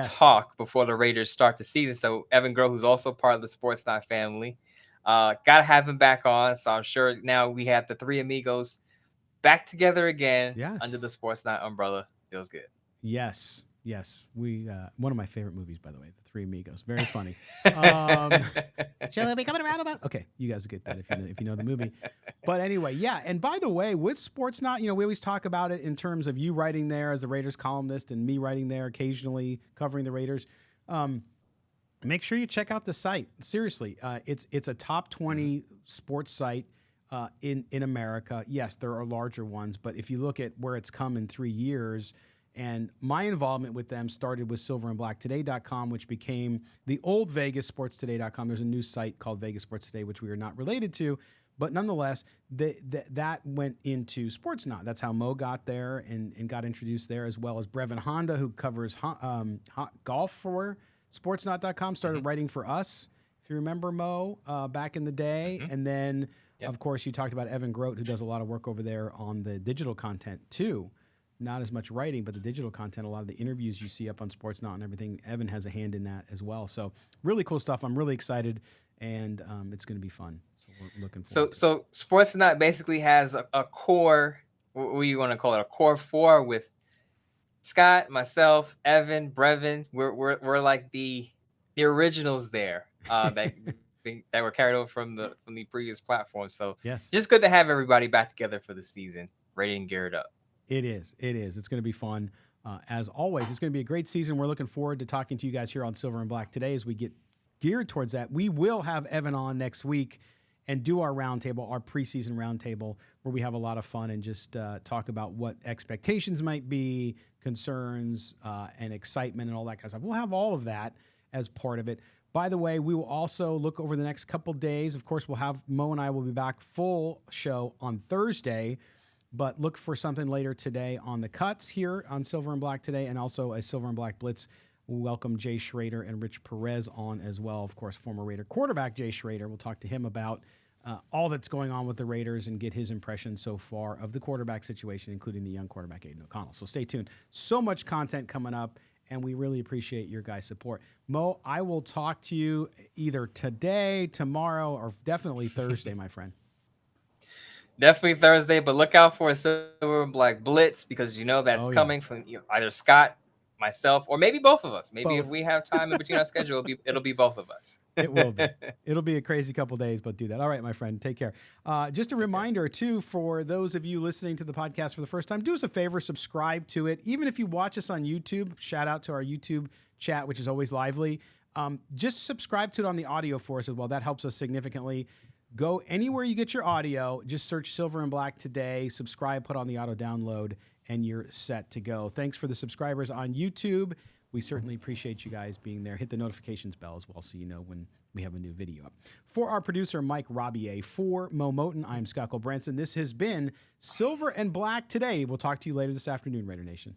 talk before the Raiders start the season. So Evan Groh, who's also part of the Sports Night family, got to have him back on. So I'm sure now we have the three amigos back together again under the Sports Night umbrella. Feels good. Yes. We one of my favorite movies, by the way, The Three Amigos. Very funny. Shall I be coming around about? Okay, you guys get that if you know the movie. But anyway, yeah. And by the way, with Sportsnot, we always talk about it in terms of you writing there as a Raiders columnist and me writing there occasionally covering the Raiders. Make sure you check out the site. Seriously, it's a top 20 sports site in America. Yes, there are larger ones, but if you look at where it's come in 3 years. And my involvement with them started with silverandblacktoday.com, which became the old VegasSportsToday.com. There's a new site called Vegas Sports Today, which we are not related to. But nonetheless, that went into Sportsnot. That's how Mo got there and got introduced there, as well as Brevin Honda, who covers golf for Sportsnot.com, started writing for us, if you remember, Mo, back in the day. And then, of course, you talked about Evan Grote, who does a lot of work over there on the digital content, too. Not as much writing, but the digital content, a lot of the interviews you see up on Sportsnot and everything, Evan has a hand in that as well. So really cool stuff. I'm really excited, and it's going to be fun. So we're looking forward. So Sportsnot basically has a core, what do you want to call it, a core four with Scott, myself, Evan, Brevin. We're like the originals there that were carried over from the previous platform. So just good to have everybody back together for the season, ready and geared up. It is. It's going to be fun. As always, it's going to be a great season. We're looking forward to talking to you guys here on Silver and Black today as we get geared towards that. We will have Evan on next week, and do our roundtable, our preseason roundtable, where we have a lot of fun and just talk about what expectations might be, concerns, and excitement and all that kind of stuff. We'll have all of that as part of it. By the way, we will also look over the next couple days. Of course, we'll have Mo and I will be back full show on Thursday, but look for something later today on the cuts here on Silver and Black today, and also a Silver and Black Blitz. We'll welcome Jay Schrader and Rich Perez on as well. Of course, former Raider quarterback Jay Schrader. We'll talk to him about all that's going on with the Raiders and get his impression so far of the quarterback situation, including the young quarterback Aiden O'Connell. So stay tuned. So much content coming up, and we really appreciate your guys' support. Mo, I will talk to you either today, tomorrow, or definitely Thursday, my friend. Definitely Thursday, but look out for a Silver and Black Blitz, because you know that's coming from either Scott, myself, or maybe both of us. Maybe if we have time in between our schedule, it'll be both of us. It will be. It'll be a crazy couple days, but do that. All right, my friend. Take care. Just a reminder, too, for those of you listening to the podcast for the first time, do us a favor, subscribe to it. Even if you watch us on YouTube, shout out to our YouTube chat, which is always lively. Just subscribe to it on the audio for us as well. That helps us significantly. Go anywhere you get your audio. Just search Silver and Black today. Subscribe, put on the auto download, and you're set to go. Thanks for the subscribers on YouTube. We certainly appreciate you guys being there. Hit the notifications bell as well so you know when we have a new video up. For our producer, Mike Robier, for Moe Moton, I'm Scott Gulbransen. This has been Silver and Black Today. We'll talk to you later this afternoon, Raider Nation.